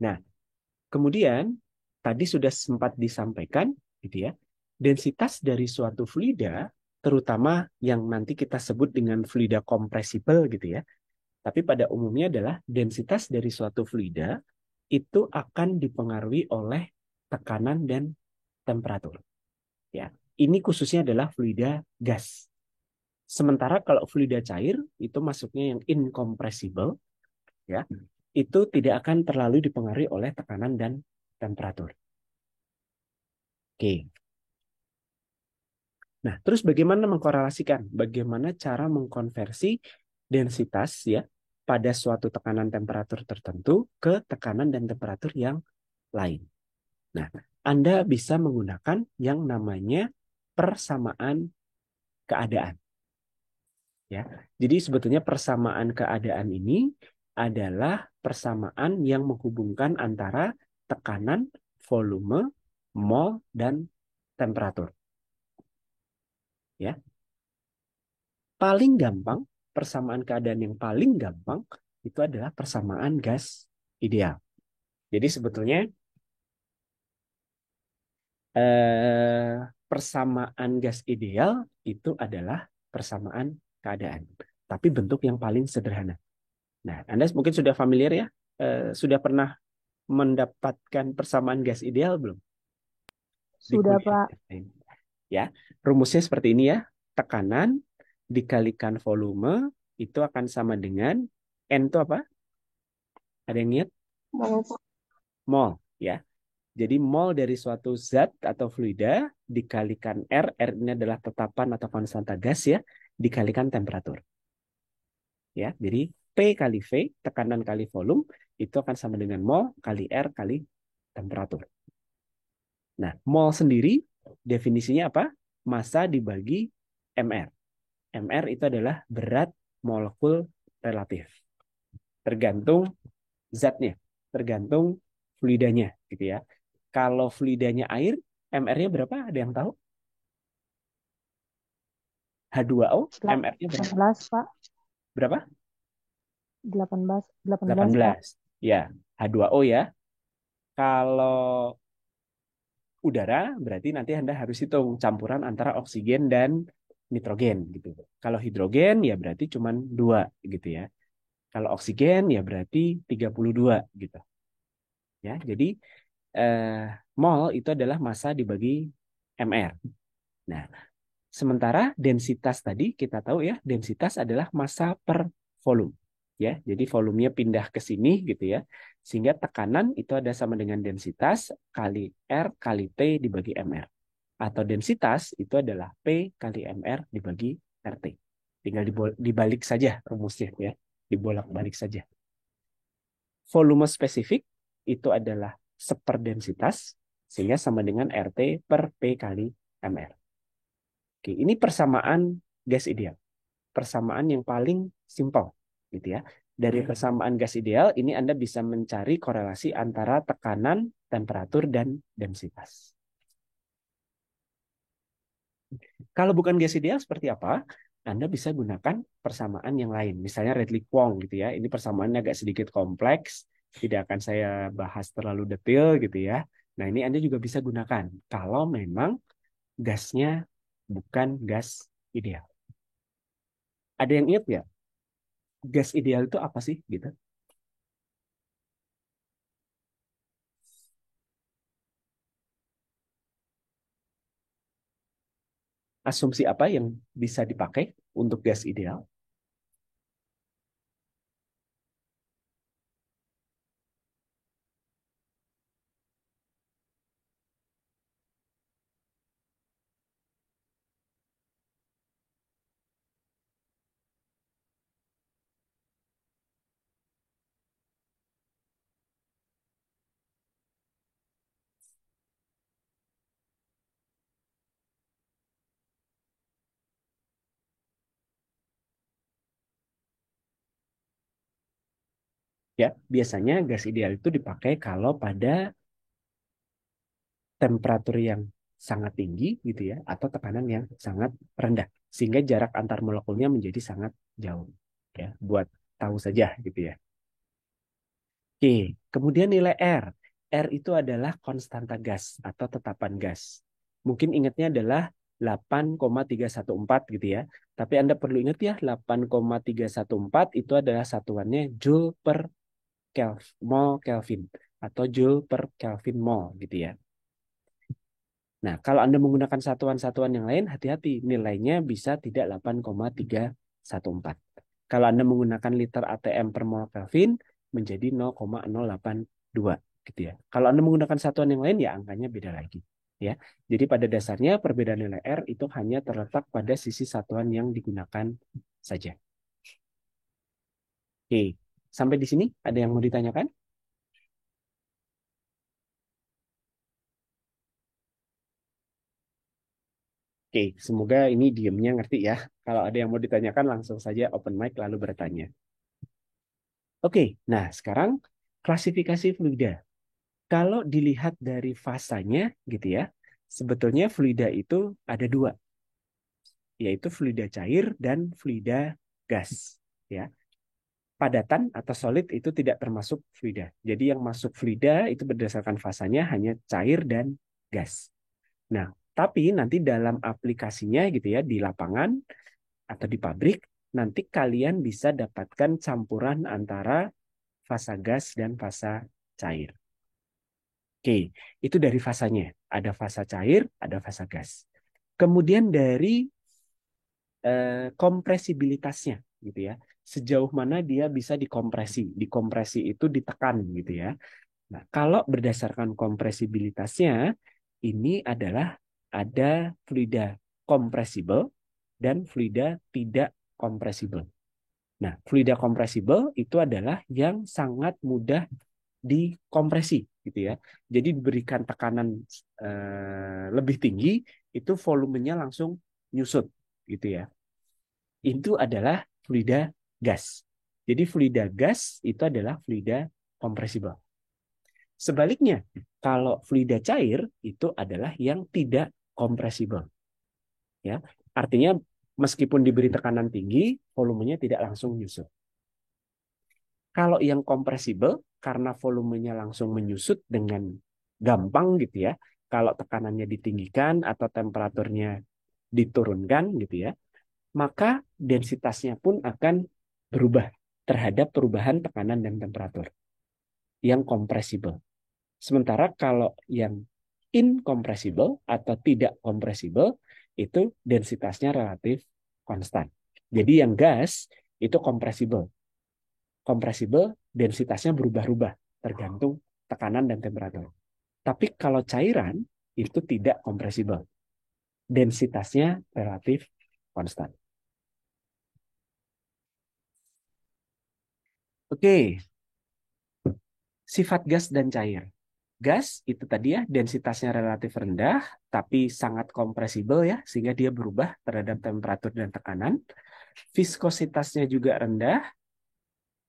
Nah, kemudian tadi sudah sempat disampaikan gitu ya. Densitas dari suatu fluida terutama yang nanti kita sebut dengan fluida kompresibel gitu ya. Tapi pada umumnya adalah densitas dari suatu fluida itu akan dipengaruhi oleh tekanan dan temperatur. Ya, ini khususnya adalah fluida gas. Sementara kalau fluida cair itu masuknya yang incompressible, ya, itu tidak akan terlalu dipengaruhi oleh tekanan dan temperatur. Oke. Nah, terus bagaimana mengkorelasikan? Bagaimana cara mengkonversi densitas ya pada suatu tekanan temperatur tertentu ke tekanan dan temperatur yang lain. Nah, Anda bisa menggunakan yang namanya persamaan keadaan. Ya. Jadi sebetulnya persamaan keadaan ini adalah persamaan yang menghubungkan antara tekanan, volume, mol, dan temperatur. Ya. Paling gampang, persamaan keadaan yang paling gampang itu adalah persamaan gas ideal. Jadi sebetulnya persamaan gas ideal itu adalah persamaan keadaan, tapi bentuk yang paling sederhana. Nah, Anda mungkin sudah familiar ya, sudah pernah mendapatkan persamaan gas ideal belum di Sudah, kuliah? Pak. Ya, rumusnya seperti ini ya. Tekanan dikalikan volume itu akan sama dengan N itu apa? Ada yang ingat? Mau Pak. Mol, ya. Jadi mol dari suatu zat atau fluida dikalikan R, R ini adalah tetapan atau konstanta gas ya, dikalikan temperatur. Ya, jadi P kali V, tekanan kali volume, itu akan sama dengan mol kali R kali temperatur. Nah, mol sendiri definisinya apa? Massa dibagi mR. mR itu adalah berat molekul relatif. Tergantung zatnya, tergantung fluidanya gitu ya. Kalau fluidanya air, MR-nya berapa? Ada yang tahu? H2O, MR-nya berapa? 18, Pak. Berapa? 18, 18, Pak. 18. Ya, H2O ya. Kalau udara, berarti nanti Anda harus hitung campuran antara oksigen dan nitrogen gitu. Kalau hidrogen ya berarti cuma 2 gitu ya. Kalau oksigen ya berarti 32 gitu. Ya, jadi eh, mol itu adalah massa dibagi MR. Nah, sementara densitas tadi kita tahu ya, densitas adalah massa per volume. Ya, jadi volumenya pindah ke sini gitu ya. Sehingga tekanan itu ada sama dengan densitas kali R kali T dibagi MR. Atau densitas itu adalah P kali MR dibagi RT. Tinggal dibalik saja rumusnya ya. Dibolak-balik saja. Volume spesifik itu adalah seperdensitas sehingga sama dengan RT per P kali MR. Oke, ini persamaan gas ideal. Persamaan yang paling simpel gitu ya. Dari persamaan gas ideal ini Anda bisa mencari korelasi antara tekanan, temperatur dan densitas. Kalau bukan gas ideal seperti apa? Anda bisa gunakan persamaan yang lain. Misalnya Redlich-Kwong gitu ya. Ini persamaannya agak sedikit kompleks. Tidak akan saya bahas terlalu detail gitu ya. Nah ini Anda juga bisa gunakan. Kalau memang gasnya bukan gas ideal. Ada yang ingat ya? Gas ideal itu apa sih? Gitu. Asumsi apa yang bisa dipakai untuk gas ideal? Ya, biasanya gas ideal itu dipakai kalau pada temperatur yang sangat tinggi gitu ya atau tekanan yang sangat rendah sehingga jarak antar molekulnya menjadi sangat jauh ya buat tahu saja gitu ya. Oke, kemudian nilai R. R itu adalah konstanta gas atau tetapan gas. Mungkin ingatnya adalah 8,314 gitu ya. Tapi Anda perlu ingat ya 8,314 itu adalah satuannya Joule per mol Kelvin atau Joule per Kelvin mol gitu ya. Nah, kalau Anda menggunakan satuan-satuan yang lain, hati-hati. Nilainya bisa tidak 8,314. Kalau Anda menggunakan liter ATM per mol Kelvin, menjadi 0,082 gitu ya. Kalau Anda menggunakan satuan yang lain, ya angkanya beda lagi. Ya, jadi pada dasarnya perbedaan nilai R itu hanya terletak pada sisi satuan yang digunakan saja. Oke, sampai di sini ada yang mau ditanyakan? Oke, semoga ini diemnya ngerti ya. Kalau ada yang mau ditanyakan langsung saja open mic lalu bertanya. Oke, nah sekarang klasifikasi fluida. Kalau dilihat dari fasanya gitu ya, sebetulnya fluida itu ada dua, yaitu fluida cair dan fluida gas. Ya, padatan atau solid itu tidak termasuk fluida. Jadi yang masuk fluida itu berdasarkan fasanya hanya cair dan gas. Nah, tapi nanti dalam aplikasinya gitu ya di lapangan atau di pabrik, nanti kalian bisa dapatkan campuran antara fasa gas dan fasa cair. Oke, itu dari fasanya. Ada fasa cair, ada fasa gas. Kemudian dari kompresibilitasnya, gitu ya. Sejauh mana dia bisa dikompresi. Dikompresi itu ditekan, gitu ya. Nah, kalau berdasarkan kompresibilitasnya, ini adalah ada fluida kompresibel dan fluida tidak kompresibel. Nah, fluida kompresibel itu adalah yang sangat mudah dikompresi gitu ya. Jadi diberikan tekanan lebih tinggi, itu volumenya langsung nyusut gitu ya. Itu adalah fluida gas. Jadi fluida gas itu adalah fluida kompresibel. Sebaliknya, kalau fluida cair itu adalah yang tidak kompresibel. Ya, artinya meskipun diberi tekanan tinggi, volumenya tidak langsung menyusut. Kalau yang kompresibel, karena volumenya langsung menyusut dengan gampang gitu ya, kalau tekanannya ditinggikan atau temperaturnya diturunkan gitu ya, maka densitasnya pun akan berubah terhadap perubahan tekanan dan temperatur yang kompresibel. Sementara kalau yang incompressible atau tidak kompresibel itu densitasnya relatif konstan. Jadi yang gas itu kompresibel. Kompresibel densitasnya berubah-ubah tergantung tekanan dan temperatur. Tapi kalau cairan itu tidak kompresibel. Densitasnya relatif konstan. Oke, sifat gas dan cair. Gas itu tadi ya densitasnya relatif rendah tapi sangat kompresibel ya sehingga dia berubah terhadap temperatur dan tekanan. Viskositasnya juga rendah,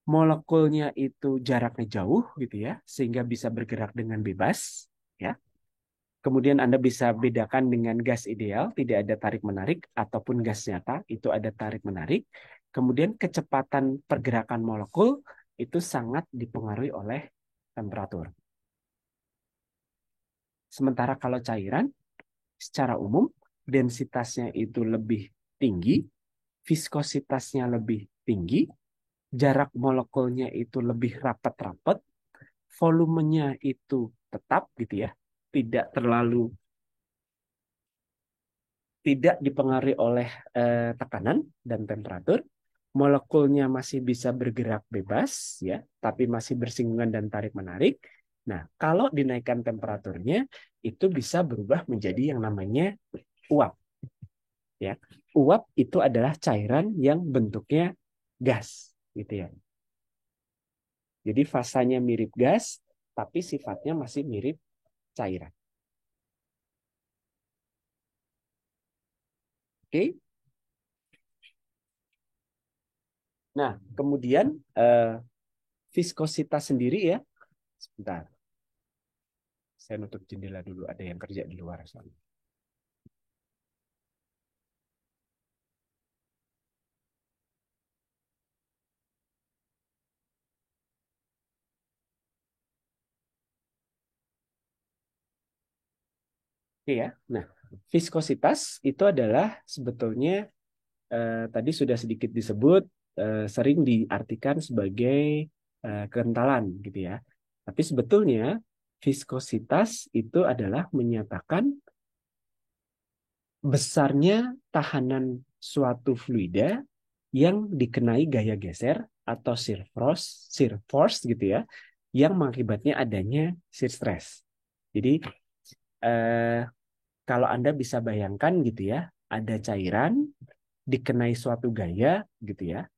molekulnya itu jaraknya jauh gitu ya sehingga bisa bergerak dengan bebas ya. Kemudian Anda bisa bedakan dengan gas ideal, tidak ada tarik-menarik ataupun gas nyata itu ada tarik-menarik. Kemudian kecepatan pergerakan molekul itu sangat dipengaruhi oleh temperatur. Sementara kalau cairan, secara umum, densitasnya itu lebih tinggi, viskositasnya lebih tinggi, jarak molekulnya itu lebih rapat-rapat, volumenya itu tetap gitu ya, tidak dipengaruhi oleh tekanan dan temperatur, molekulnya masih bisa bergerak bebas ya, tapi masih bersinggungan dan tarik-menarik. Nah, kalau dinaikkan temperaturnya itu bisa berubah menjadi yang namanya uap. Ya, uap itu adalah cairan yang bentuknya gas, gitu ya. Jadi fasanya mirip gas, tapi sifatnya masih mirip cairan. Oke. Nah, kemudian viskositas sendiri ya. Sebentar. Saya nutup jendela dulu, ada yang kerja di luar sana. Oke ya. Nah, viskositas itu adalah sebetulnya tadi sudah sedikit disebut sering diartikan sebagai kekentalan gitu ya. Tapi sebetulnya viskositas itu adalah menyatakan besarnya tahanan suatu fluida yang dikenai gaya geser atau shear force gitu ya, yang mengakibatnya adanya shear stress. Jadi eh, kalau Anda bisa bayangkan gitu ya, ada cairan dikenai suatu gaya gitu ya,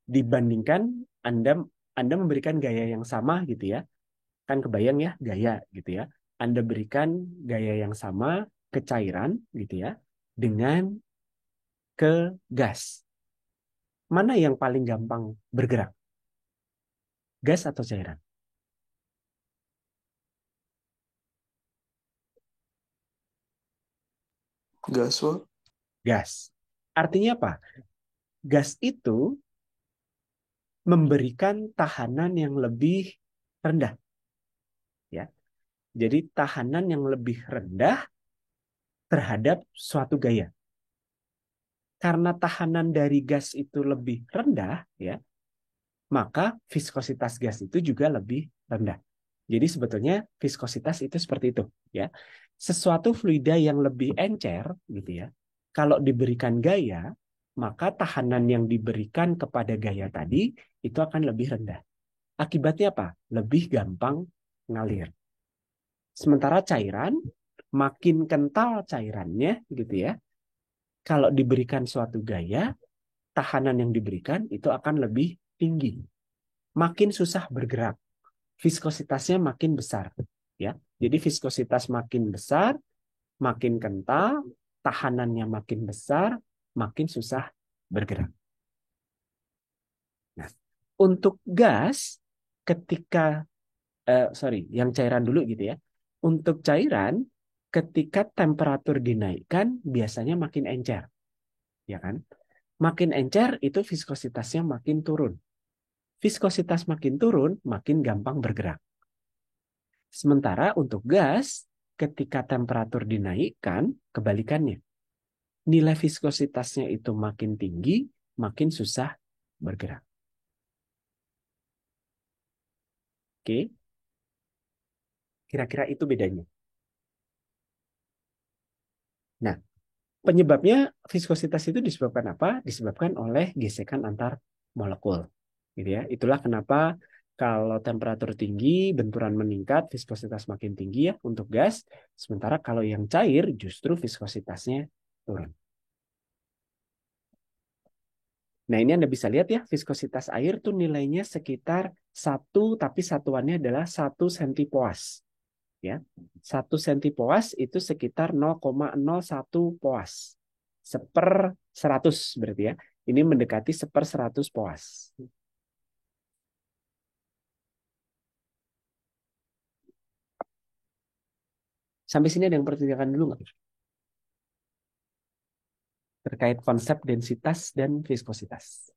dibandingkan Anda memberikan gaya yang sama gitu ya, kan kebayang ya gaya gitu ya. Anda berikan gaya yang sama ke cairan gitu ya, dengan ke gas. Mana yang paling gampang bergerak? Gas atau cairan? Gas, Pak. Gas. Artinya apa? Gas itu memberikan tahanan yang lebih rendah. Ya. Jadi tahanan yang lebih rendah terhadap suatu gaya. Karena tahanan dari gas itu lebih rendah, ya, maka viskositas gas itu juga lebih rendah. Jadi sebetulnya viskositas itu seperti itu, ya. Sesuatu fluida yang lebih encer, gitu ya. Kalau diberikan gaya, maka tahanan yang diberikan kepada gaya tadi itu akan lebih rendah. Akibatnya apa? Lebih gampang ngalir. Sementara cairan, makin kental cairannya, gitu ya. Kalau diberikan suatu gaya, tahanan yang diberikan itu akan lebih tinggi. Makin susah bergerak. Viskositasnya makin besar. Ya, jadi viskositas makin besar, makin kental, tahanannya makin besar, makin susah bergerak. Nah, untuk gas, ketika yang cairan dulu gitu ya. Untuk cairan, ketika temperatur dinaikkan, biasanya makin encer, ya kan? Makin encer itu viskositasnya makin turun. Viskositas makin turun, makin gampang bergerak. Sementara untuk gas, ketika temperatur dinaikkan, kebalikannya. Nilai viskositasnya itu makin tinggi, makin susah bergerak. Oke, kira-kira itu bedanya. Nah, penyebabnya viskositas itu disebabkan apa? Disebabkan oleh gesekan antar molekul. Gitu ya. Itulah kenapa kalau temperatur tinggi, benturan meningkat, viskositas makin tinggi ya untuk gas. Sementara kalau yang cair justru viskositasnya turun. Nah, ini Anda bisa lihat ya, viskositas air tuh nilainya sekitar 1, tapi satuannya adalah 1 centipoas. Ya. 1 centipoas itu sekitar 0,01 poas. 1/100 berarti ya. Ini mendekati 1/100 poas. Sampai sini ada yang perlu ditanyakan dulu nggak? Terkait konsep densitas dan viskositas.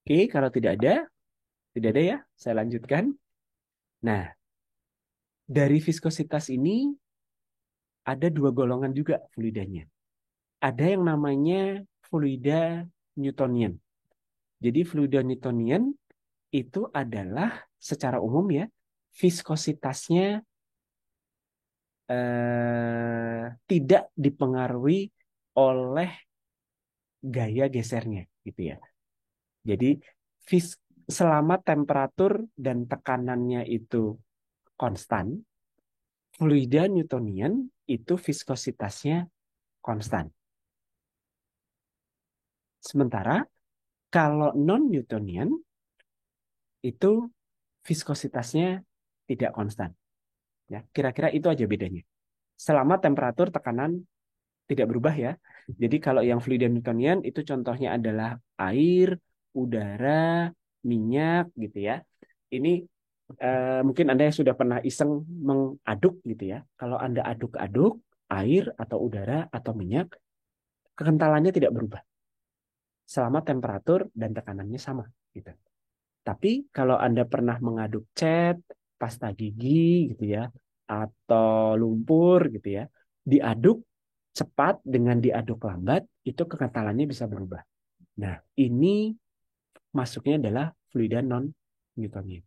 Oke, kalau tidak ada ya, saya lanjutkan. Nah, dari viskositas ini ada 2 golongan juga fluidanya. Ada yang namanya fluida Newtonian. Jadi fluida Newtonian itu adalah secara umum ya, viskositasnya tidak dipengaruhi oleh gaya gesernya gitu ya. Jadi selama temperatur dan tekanannya itu konstan, fluida Newtonian itu viskositasnya konstan. Sementara kalau non-Newtonian itu viskositasnya tidak konstan. Ya, kira-kira itu aja bedanya. Selama temperatur tekanan tidak berubah ya. Jadi kalau yang fluida Newtonian itu contohnya adalah air, udara, minyak gitu ya. Ini mungkin Anda yang sudah pernah iseng mengaduk gitu ya. Kalau Anda aduk-aduk air atau udara atau minyak, kekentalannya tidak berubah selama temperatur dan tekanannya sama gitu. Tapi kalau Anda pernah mengaduk cat, pasta gigi gitu ya, atau lumpur gitu ya, diaduk cepat dengan diaduk lambat, itu kekentalannya bisa berubah. Nah, ini masuknya adalah fluida non-Newtonian.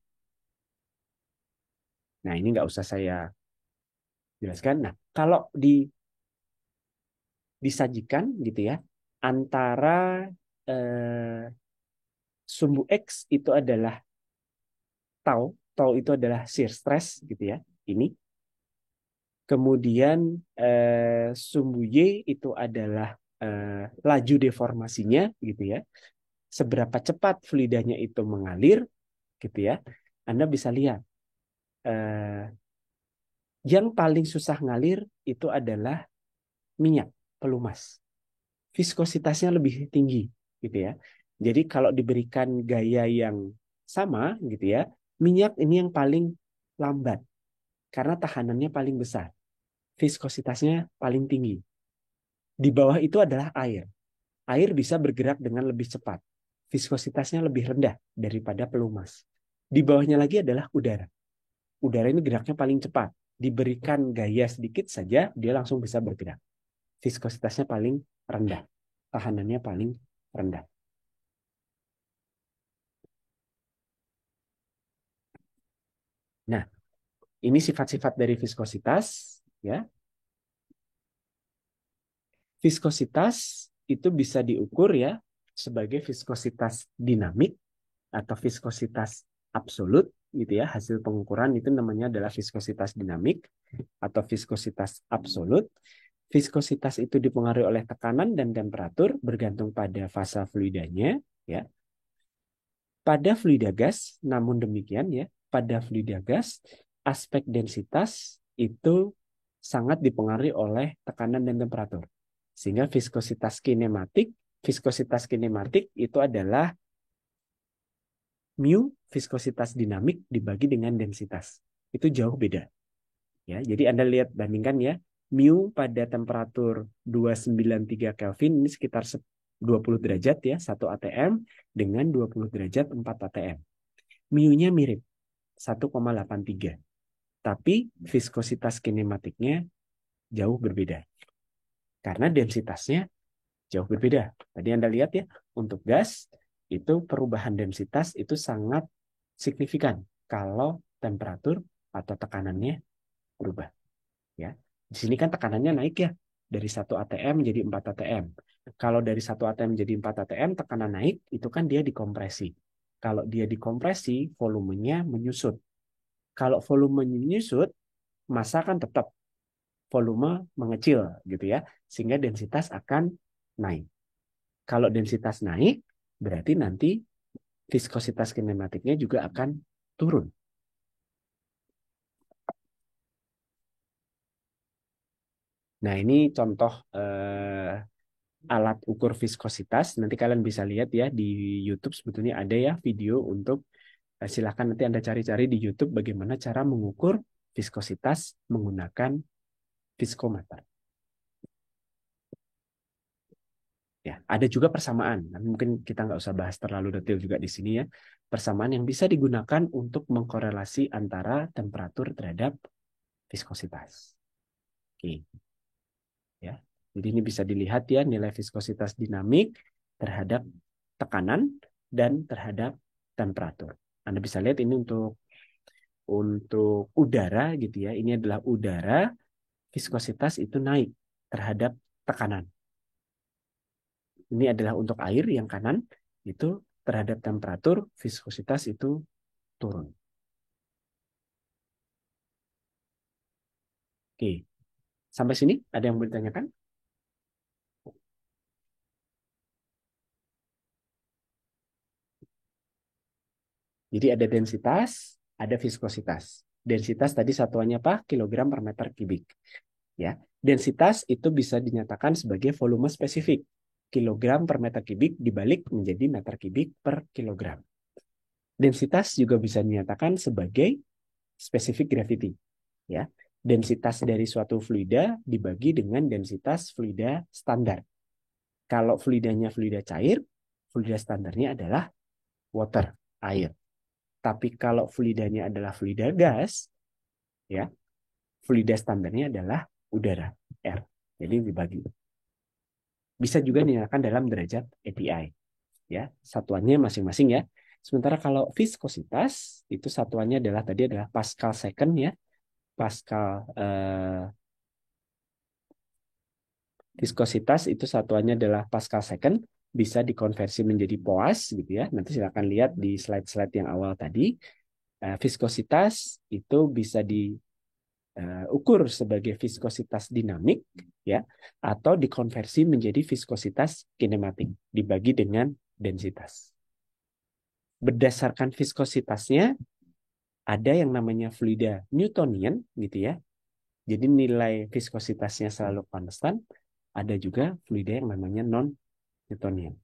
Nah, ini nggak usah saya jelaskan. Nah, kalau disajikan gitu ya, antara sumbu X itu adalah tau, tau itu adalah shear stress gitu ya, ini. Kemudian sumbu Y itu adalah laju deformasinya gitu ya. Seberapa cepat fluidanya itu mengalir gitu ya. Anda bisa lihat yang paling susah ngalir itu adalah minyak pelumas. Viskositasnya lebih tinggi gitu ya. Jadi kalau diberikan gaya yang sama gitu ya, minyak ini yang paling lambat karena tahanannya paling besar. Viskositasnya paling tinggi. Di bawah itu adalah air. Air bisa bergerak dengan lebih cepat. Viskositasnya lebih rendah daripada pelumas. Di bawahnya lagi adalah udara. Udara ini geraknya paling cepat. Diberikan gaya sedikit saja, dia langsung bisa bergerak. Viskositasnya paling rendah. Tahanannya paling rendah. Nah, ini sifat-sifat dari viskositas. Ya. Viskositas itu bisa diukur ya sebagai viskositas dinamik atau viskositas absolut gitu ya. Hasil pengukuran itu namanya adalah viskositas dinamik atau viskositas absolut. Viskositas itu dipengaruhi oleh tekanan dan temperatur bergantung pada fasa fluidanya ya. Pada fluida gas, namun demikian ya, pada fluida gas aspek densitas itu sangat dipengaruhi oleh tekanan dan temperatur. Sehingga viskositas kinematik itu adalah mu viskositas dinamik dibagi dengan densitas. Itu jauh beda. Ya, jadi Anda lihat bandingkan ya, mu pada temperatur 293 Kelvin ini sekitar 20 derajat ya, 1 atm dengan 20 derajat 4 atm. Mu-nya mirip 1,83. Tapi viskositas kinematiknya jauh berbeda. Karena densitasnya jauh berbeda. Tadi Anda lihat ya, untuk gas itu perubahan densitas itu sangat signifikan kalau temperatur atau tekanannya berubah. Ya, di sini kan tekanannya naik ya, dari 1 atm jadi 4 atm. Kalau dari 1 atm jadi 4 atm, tekanan naik, itu kan dia dikompresi. Kalau dia dikompresi, volumenya menyusut. Kalau volume menyusut, massa kan tetap, volume mengecil gitu ya, sehingga densitas akan naik. Kalau densitas naik, berarti nanti viskositas kinematiknya juga akan turun. Nah, ini contoh alat ukur viskositas. Nanti kalian bisa lihat ya di YouTube, sebetulnya ada ya video untuk silahkan nanti Anda cari-cari di YouTube bagaimana cara mengukur viskositas menggunakan viskometer. Ya, ada juga persamaan. Nah, mungkin kita nggak usah bahas terlalu detail juga di sini ya. Persamaan yang bisa digunakan untuk mengkorelasi antara temperatur terhadap viskositas. Oke. Ya. Jadi ini bisa dilihat ya nilai viskositas dinamik terhadap tekanan dan terhadap temperatur. Anda bisa lihat ini untuk udara gitu ya. Ini adalah udara, viskositas itu naik terhadap tekanan. Ini adalah untuk air yang kanan, itu terhadap temperatur viskositas itu turun. Oke. Sampai sini ada yang mau ditanyakan? Jadi ada densitas, ada viskositas. Densitas tadi satuannya apa? Kilogram per meter kubik. Ya, densitas itu bisa dinyatakan sebagai volume spesifik. Kilogram per meter kubik dibalik menjadi meter kubik per kilogram. Densitas juga bisa dinyatakan sebagai spesifik gravity. Ya, densitas dari suatu fluida dibagi dengan densitas fluida standar. Kalau fluidanya fluida cair, fluida standarnya adalah water, air. Tapi kalau fluidanya adalah fluida gas, ya, fluida standarnya adalah udara, air. Jadi dibagi. Bisa juga dinyatakan dalam derajat API. Ya, satuannya masing-masing ya. Sementara kalau viskositas itu satuannya adalah tadi adalah Pascal second ya. Pascal viskositas itu satuannya adalah Pascal second, bisa dikonversi menjadi poas gitu ya. Nanti silakan lihat di slide-slide yang awal tadi. Viskositas itu bisa diukur sebagai viskositas dinamik ya, atau dikonversi menjadi viskositas kinematik dibagi dengan densitas. Berdasarkan viskositasnya ada yang namanya fluida Newtonian gitu ya. Jadi nilai viskositasnya selalu konstan. Ada juga fluida yang namanya non-Newtonian.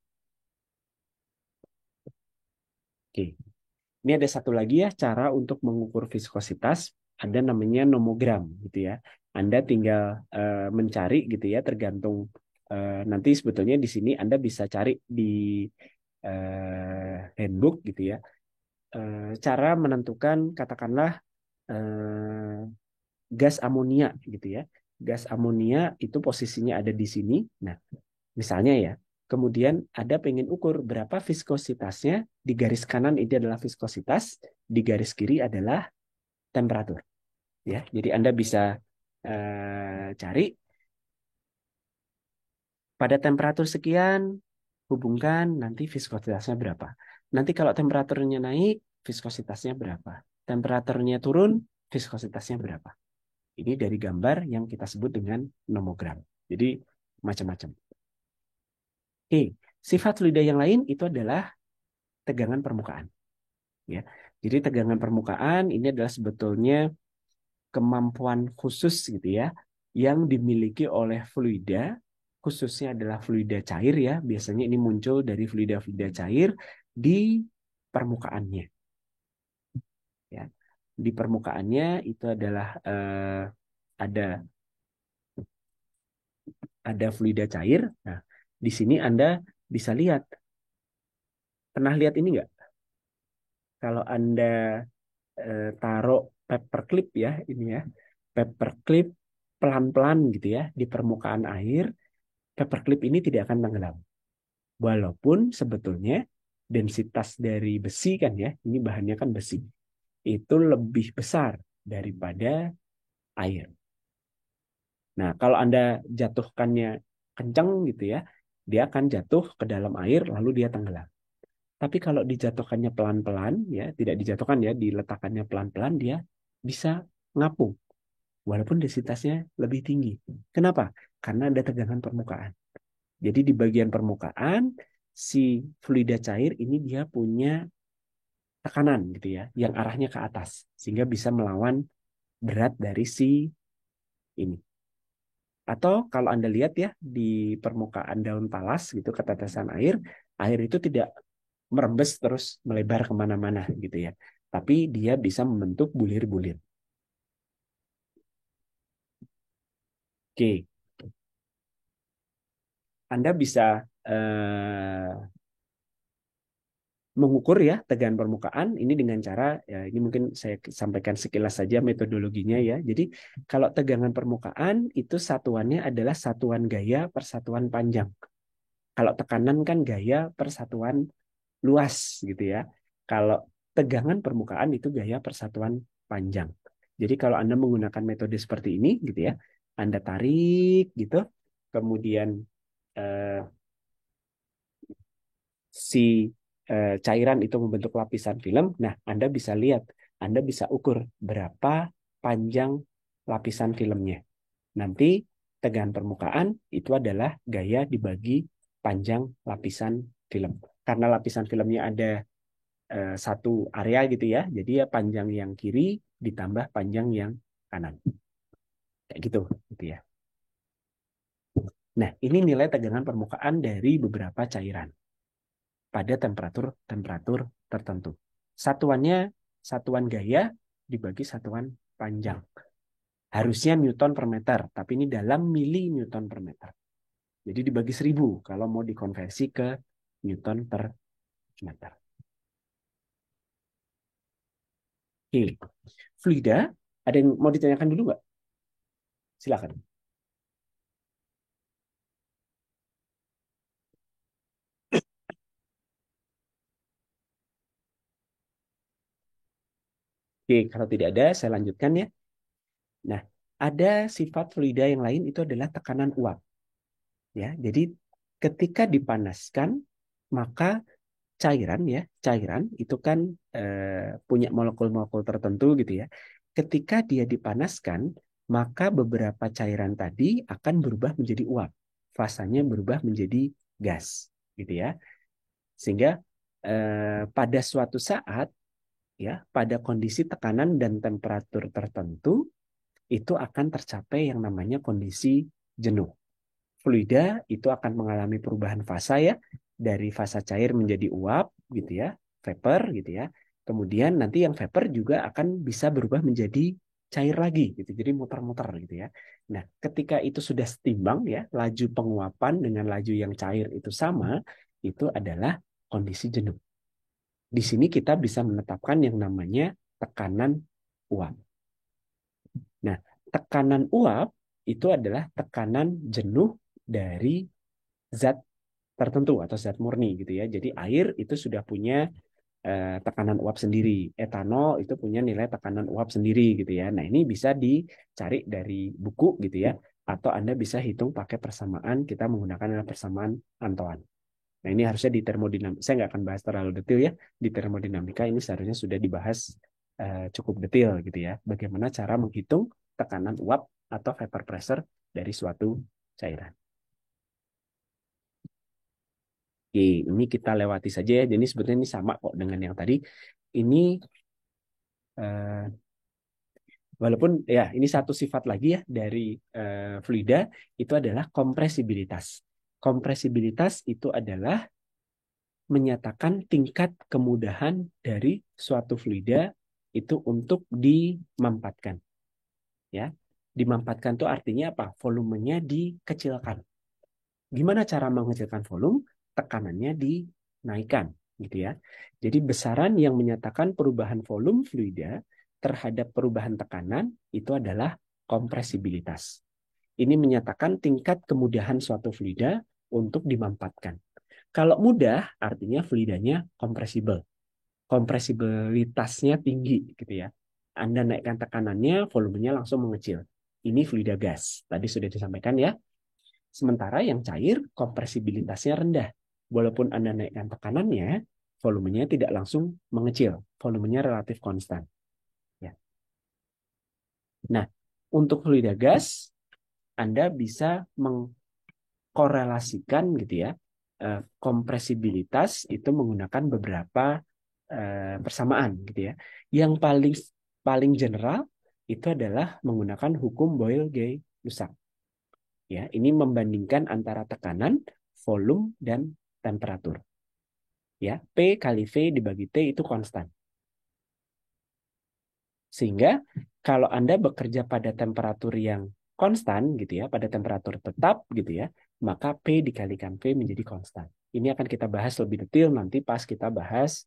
Oke. Ini ada satu lagi ya cara untuk mengukur viskositas. Ada namanya nomogram gitu ya. Anda tinggal mencari gitu ya, tergantung nanti sebetulnya di sini Anda bisa cari di handbook gitu ya. Cara menentukan katakanlah gas amonia gitu ya. Gas amonia itu posisinya ada di sini. Nah, misalnya ya, kemudian ada pengen ukur berapa viskositasnya, di garis kanan ini adalah viskositas, di garis kiri adalah temperatur. Ya, jadi Anda bisa cari pada temperatur sekian, hubungkan nanti viskositasnya berapa. Nanti kalau temperaturnya naik, viskositasnya berapa. Temperaturnya turun, viskositasnya berapa. Ini dari gambar yang kita sebut dengan nomogram. Jadi macam-macam. Oke, sifat fluida yang lain itu adalah tegangan permukaan. Ya, jadi tegangan permukaan ini adalah sebetulnya kemampuan khusus gitu ya, yang dimiliki oleh fluida, khususnya adalah fluida cair ya. Biasanya ini muncul dari fluida-fluida cair di permukaannya. Ya. Di permukaannya itu adalah ada fluida cair. Nah, di sini Anda bisa lihat. Pernah lihat ini nggak? Kalau Anda taruh paperclip ya, ini ya, paperclip pelan-pelan gitu ya di permukaan air, paperclip ini tidak akan tenggelam. Walaupun sebetulnya densitas dari besi kan ya, ini bahannya kan besi, itu lebih besar daripada air. Nah, kalau Anda jatuhkannya kencang gitu ya, dia akan jatuh ke dalam air lalu dia tenggelam. Tapi kalau dijatuhkannya pelan-pelan ya, tidak dijatuhkan ya, diletakkannya pelan-pelan dia bisa ngapung walaupun densitasnya lebih tinggi. Kenapa? Karena ada tegangan permukaan. Jadi di bagian permukaan si fluida cair ini dia punya tekanan gitu ya, yang arahnya ke atas sehingga bisa melawan berat dari si ini. Atau kalau Anda lihat ya di permukaan daun talas gitu ketetesan air, air itu tidak merembes terus melebar kemana-mana gitu ya. Tapi dia bisa membentuk bulir-bulir. Oke, Anda bisa mengukur ya tegangan permukaan ini dengan cara ya ini mungkin saya sampaikan sekilas saja metodologinya ya. Jadi kalau tegangan permukaan itu satuannya adalah satuan gaya per satuan panjang. Kalau tekanan kan gaya per satuan luas gitu ya. Kalau tegangan permukaan itu gaya persatuan panjang. Jadi kalau Anda menggunakan metode seperti ini gitu ya, Anda tarik gitu, kemudian eh, si cairan itu membentuk lapisan film. Nah, Anda bisa lihat, Anda bisa ukur berapa panjang lapisan filmnya. Nanti tegangan permukaan itu adalah gaya dibagi panjang lapisan film. Karena lapisan filmnya ada satu area gitu ya. Jadi ya panjang yang kiri ditambah panjang yang kanan. Kayak gitu ya. Nah, ini nilai tegangan permukaan dari beberapa cairan pada temperatur tertentu. Satuannya satuan gaya dibagi satuan panjang. Harusnya Newton per meter, tapi ini dalam mili Newton per meter. Jadi dibagi 1000 kalau mau dikonversi ke Newton per meter. Oke. Fluida, ada yang mau ditanyakan dulu nggak? Silakan. Oke, kalau tidak ada, saya lanjutkan ya. Nah, ada sifat fluida yang lain itu adalah tekanan uap. Ya, jadi ketika dipanaskan, maka cairan itu kan punya molekul-molekul tertentu gitu ya. Ketika dia dipanaskan, maka beberapa cairan tadi akan berubah menjadi uap. Fasanya berubah menjadi gas, gitu ya. Sehingga pada suatu saat ya, pada kondisi tekanan dan temperatur tertentu itu akan tercapai yang namanya kondisi jenuh. Fluida itu akan mengalami perubahan fasa ya, dari fasa cair menjadi uap gitu ya, vapor gitu ya. Kemudian nanti yang vapor juga akan bisa berubah menjadi cair lagi gitu. Jadi muter-muter gitu ya. Nah, ketika itu sudah setimbang ya, laju penguapan dengan laju yang cair itu sama, itu adalah kondisi jenuh. Di sini kita bisa menetapkan yang namanya tekanan uap. Nah, tekanan uap itu adalah tekanan jenuh dari zat tertentu atau zat murni gitu ya. Jadi air itu sudah punya tekanan uap sendiri. Etanol itu punya nilai tekanan uap sendiri gitu ya. Nah, ini bisa dicari dari buku gitu ya. Atau Anda bisa hitung pakai persamaan, kita menggunakan persamaan Antoine. Nah, ini harusnya di termodinamika. Saya nggak akan bahas terlalu detail ya. Di termodinamika ini seharusnya sudah dibahas cukup detail gitu ya. Bagaimana cara menghitung tekanan uap atau vapor pressure dari suatu cairan. Oke, ini kita lewati saja ya. Jadi sebetulnya ini sama kok dengan yang tadi. Ini walaupun ya ini satu sifat lagi ya dari fluida itu adalah kompresibilitas. Kompresibilitas itu adalah menyatakan tingkat kemudahan dari suatu fluida itu untuk dimampatkan. Ya, dimampatkan itu artinya apa? Volumenya dikecilkan. Gimana cara mengecilkan volume? Tekanannya dinaikkan, gitu ya. Jadi besaran yang menyatakan perubahan volume fluida terhadap perubahan tekanan itu adalah kompresibilitas. Ini menyatakan tingkat kemudahan suatu fluida untuk dimampatkan. Kalau mudah, artinya fluidanya kompresibel. Kompresibilitasnya tinggi, gitu ya. Anda naikkan tekanannya, volumenya langsung mengecil. Ini fluida gas. Tadi sudah disampaikan ya. Sementara yang cair, kompresibilitasnya rendah. Walaupun Anda naikkan tekanannya, volumenya tidak langsung mengecil. Volumenya relatif konstan. Ya. Nah, untuk fluida gas, Anda bisa mengkorelasikan gitu ya, kompresibilitas itu menggunakan beberapa persamaan gitu ya. Yang paling general itu adalah menggunakan hukum Boyle-Gay-Lussac. Ya, ini membandingkan antara tekanan, volume, dan temperatur. Ya, P kali V dibagi T itu konstan. Sehingga kalau Anda bekerja pada temperatur yang konstan gitu ya, pada temperatur tetap gitu ya, maka P dikalikan V menjadi konstan. Ini akan kita bahas lebih detail nanti pas kita bahas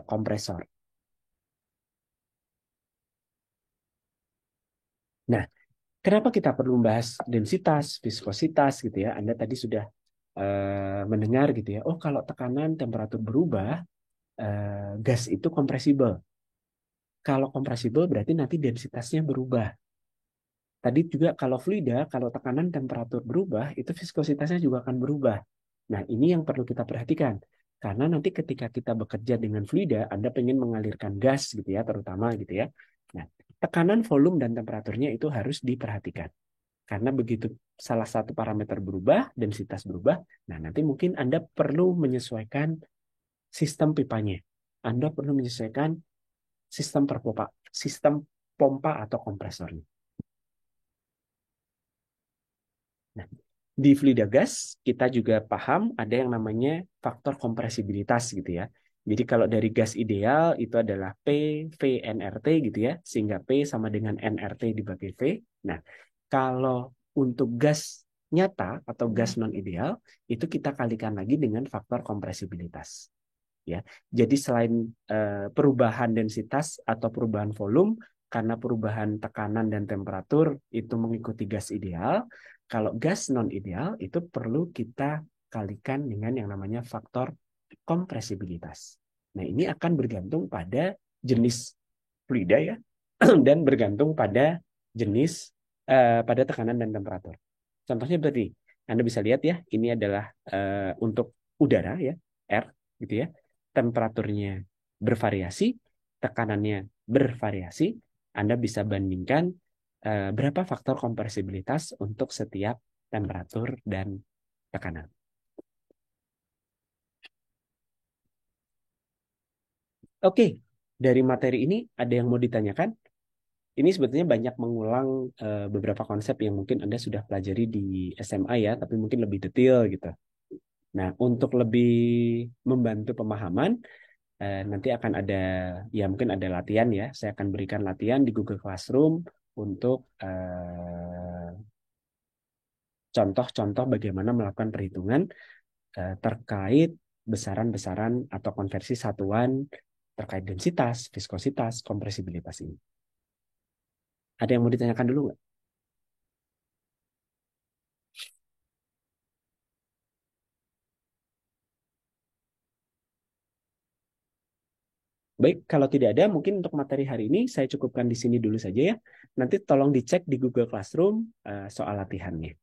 kompresor. Nah, kenapa kita perlu membahas densitas, viskositas gitu ya? Anda tadi sudah mendengar gitu ya. Oh, kalau tekanan temperatur berubah, gas itu kompresibel. Kalau kompresibel berarti nanti densitasnya berubah. Tadi juga kalau fluida, kalau tekanan temperatur berubah, itu viskositasnya juga akan berubah. Nah, ini yang perlu kita perhatikan. Karena nanti ketika kita bekerja dengan fluida, Anda pengen mengalirkan gas gitu ya, terutama gitu ya. Nah, tekanan, volume, dan temperaturnya itu harus diperhatikan. Karena begitu salah satu parameter berubah, densitas berubah, nah nanti mungkin Anda perlu menyesuaikan sistem pipanya. Anda perlu menyesuaikan sistem pompa atau kompresornya. Nah, di fluida gas kita juga paham ada yang namanya faktor kompresibilitas gitu ya. Jadi kalau dari gas ideal itu adalah P, V, nRT gitu ya. Sehingga P sama dengan nRT dibagi V. Nah, kalau untuk gas nyata atau gas non ideal itu kita kalikan lagi dengan faktor kompresibilitas. Ya, jadi selain perubahan densitas atau perubahan volume karena perubahan tekanan dan temperatur itu mengikuti gas ideal, kalau gas non ideal itu perlu kita kalikan dengan yang namanya faktor kompresibilitas. Nah, ini akan bergantung pada jenis fluida ya dan bergantung pada jenis pada tekanan dan temperatur. Contohnya berarti Anda bisa lihat ya, ini adalah untuk udara ya, R gitu ya. Temperaturnya bervariasi, tekanannya bervariasi. Anda bisa bandingkan berapa faktor kompresibilitas untuk setiap temperatur dan tekanan. Oke, dari materi ini ada yang mau ditanyakan? Ini sebetulnya banyak mengulang beberapa konsep yang mungkin Anda sudah pelajari di SMA ya, tapi mungkin lebih detail gitu. Nah, untuk lebih membantu pemahaman, nanti akan ada, ya mungkin ada latihan ya. Saya akan berikan latihan di Google Classroom untuk contoh-contoh bagaimana melakukan perhitungan terkait besaran-besaran atau konversi satuan terkait densitas, viskositas, kompresibilitas ini. Ada yang mau ditanyakan dulu nggak? Baik, kalau tidak ada, mungkin untuk materi hari ini saya cukupkan di sini dulu saja ya. Nanti tolong dicek di Google Classroom soal latihannya.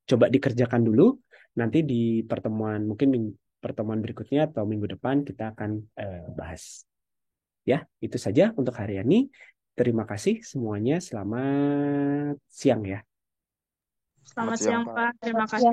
Coba dikerjakan dulu, nanti di pertemuan, mungkin pertemuan berikutnya atau minggu depan kita akan bahas. Ya, itu saja untuk hari ini. Terima kasih semuanya, selamat siang ya. Selamat siang, siang, Pak. Pak. Terima kasih.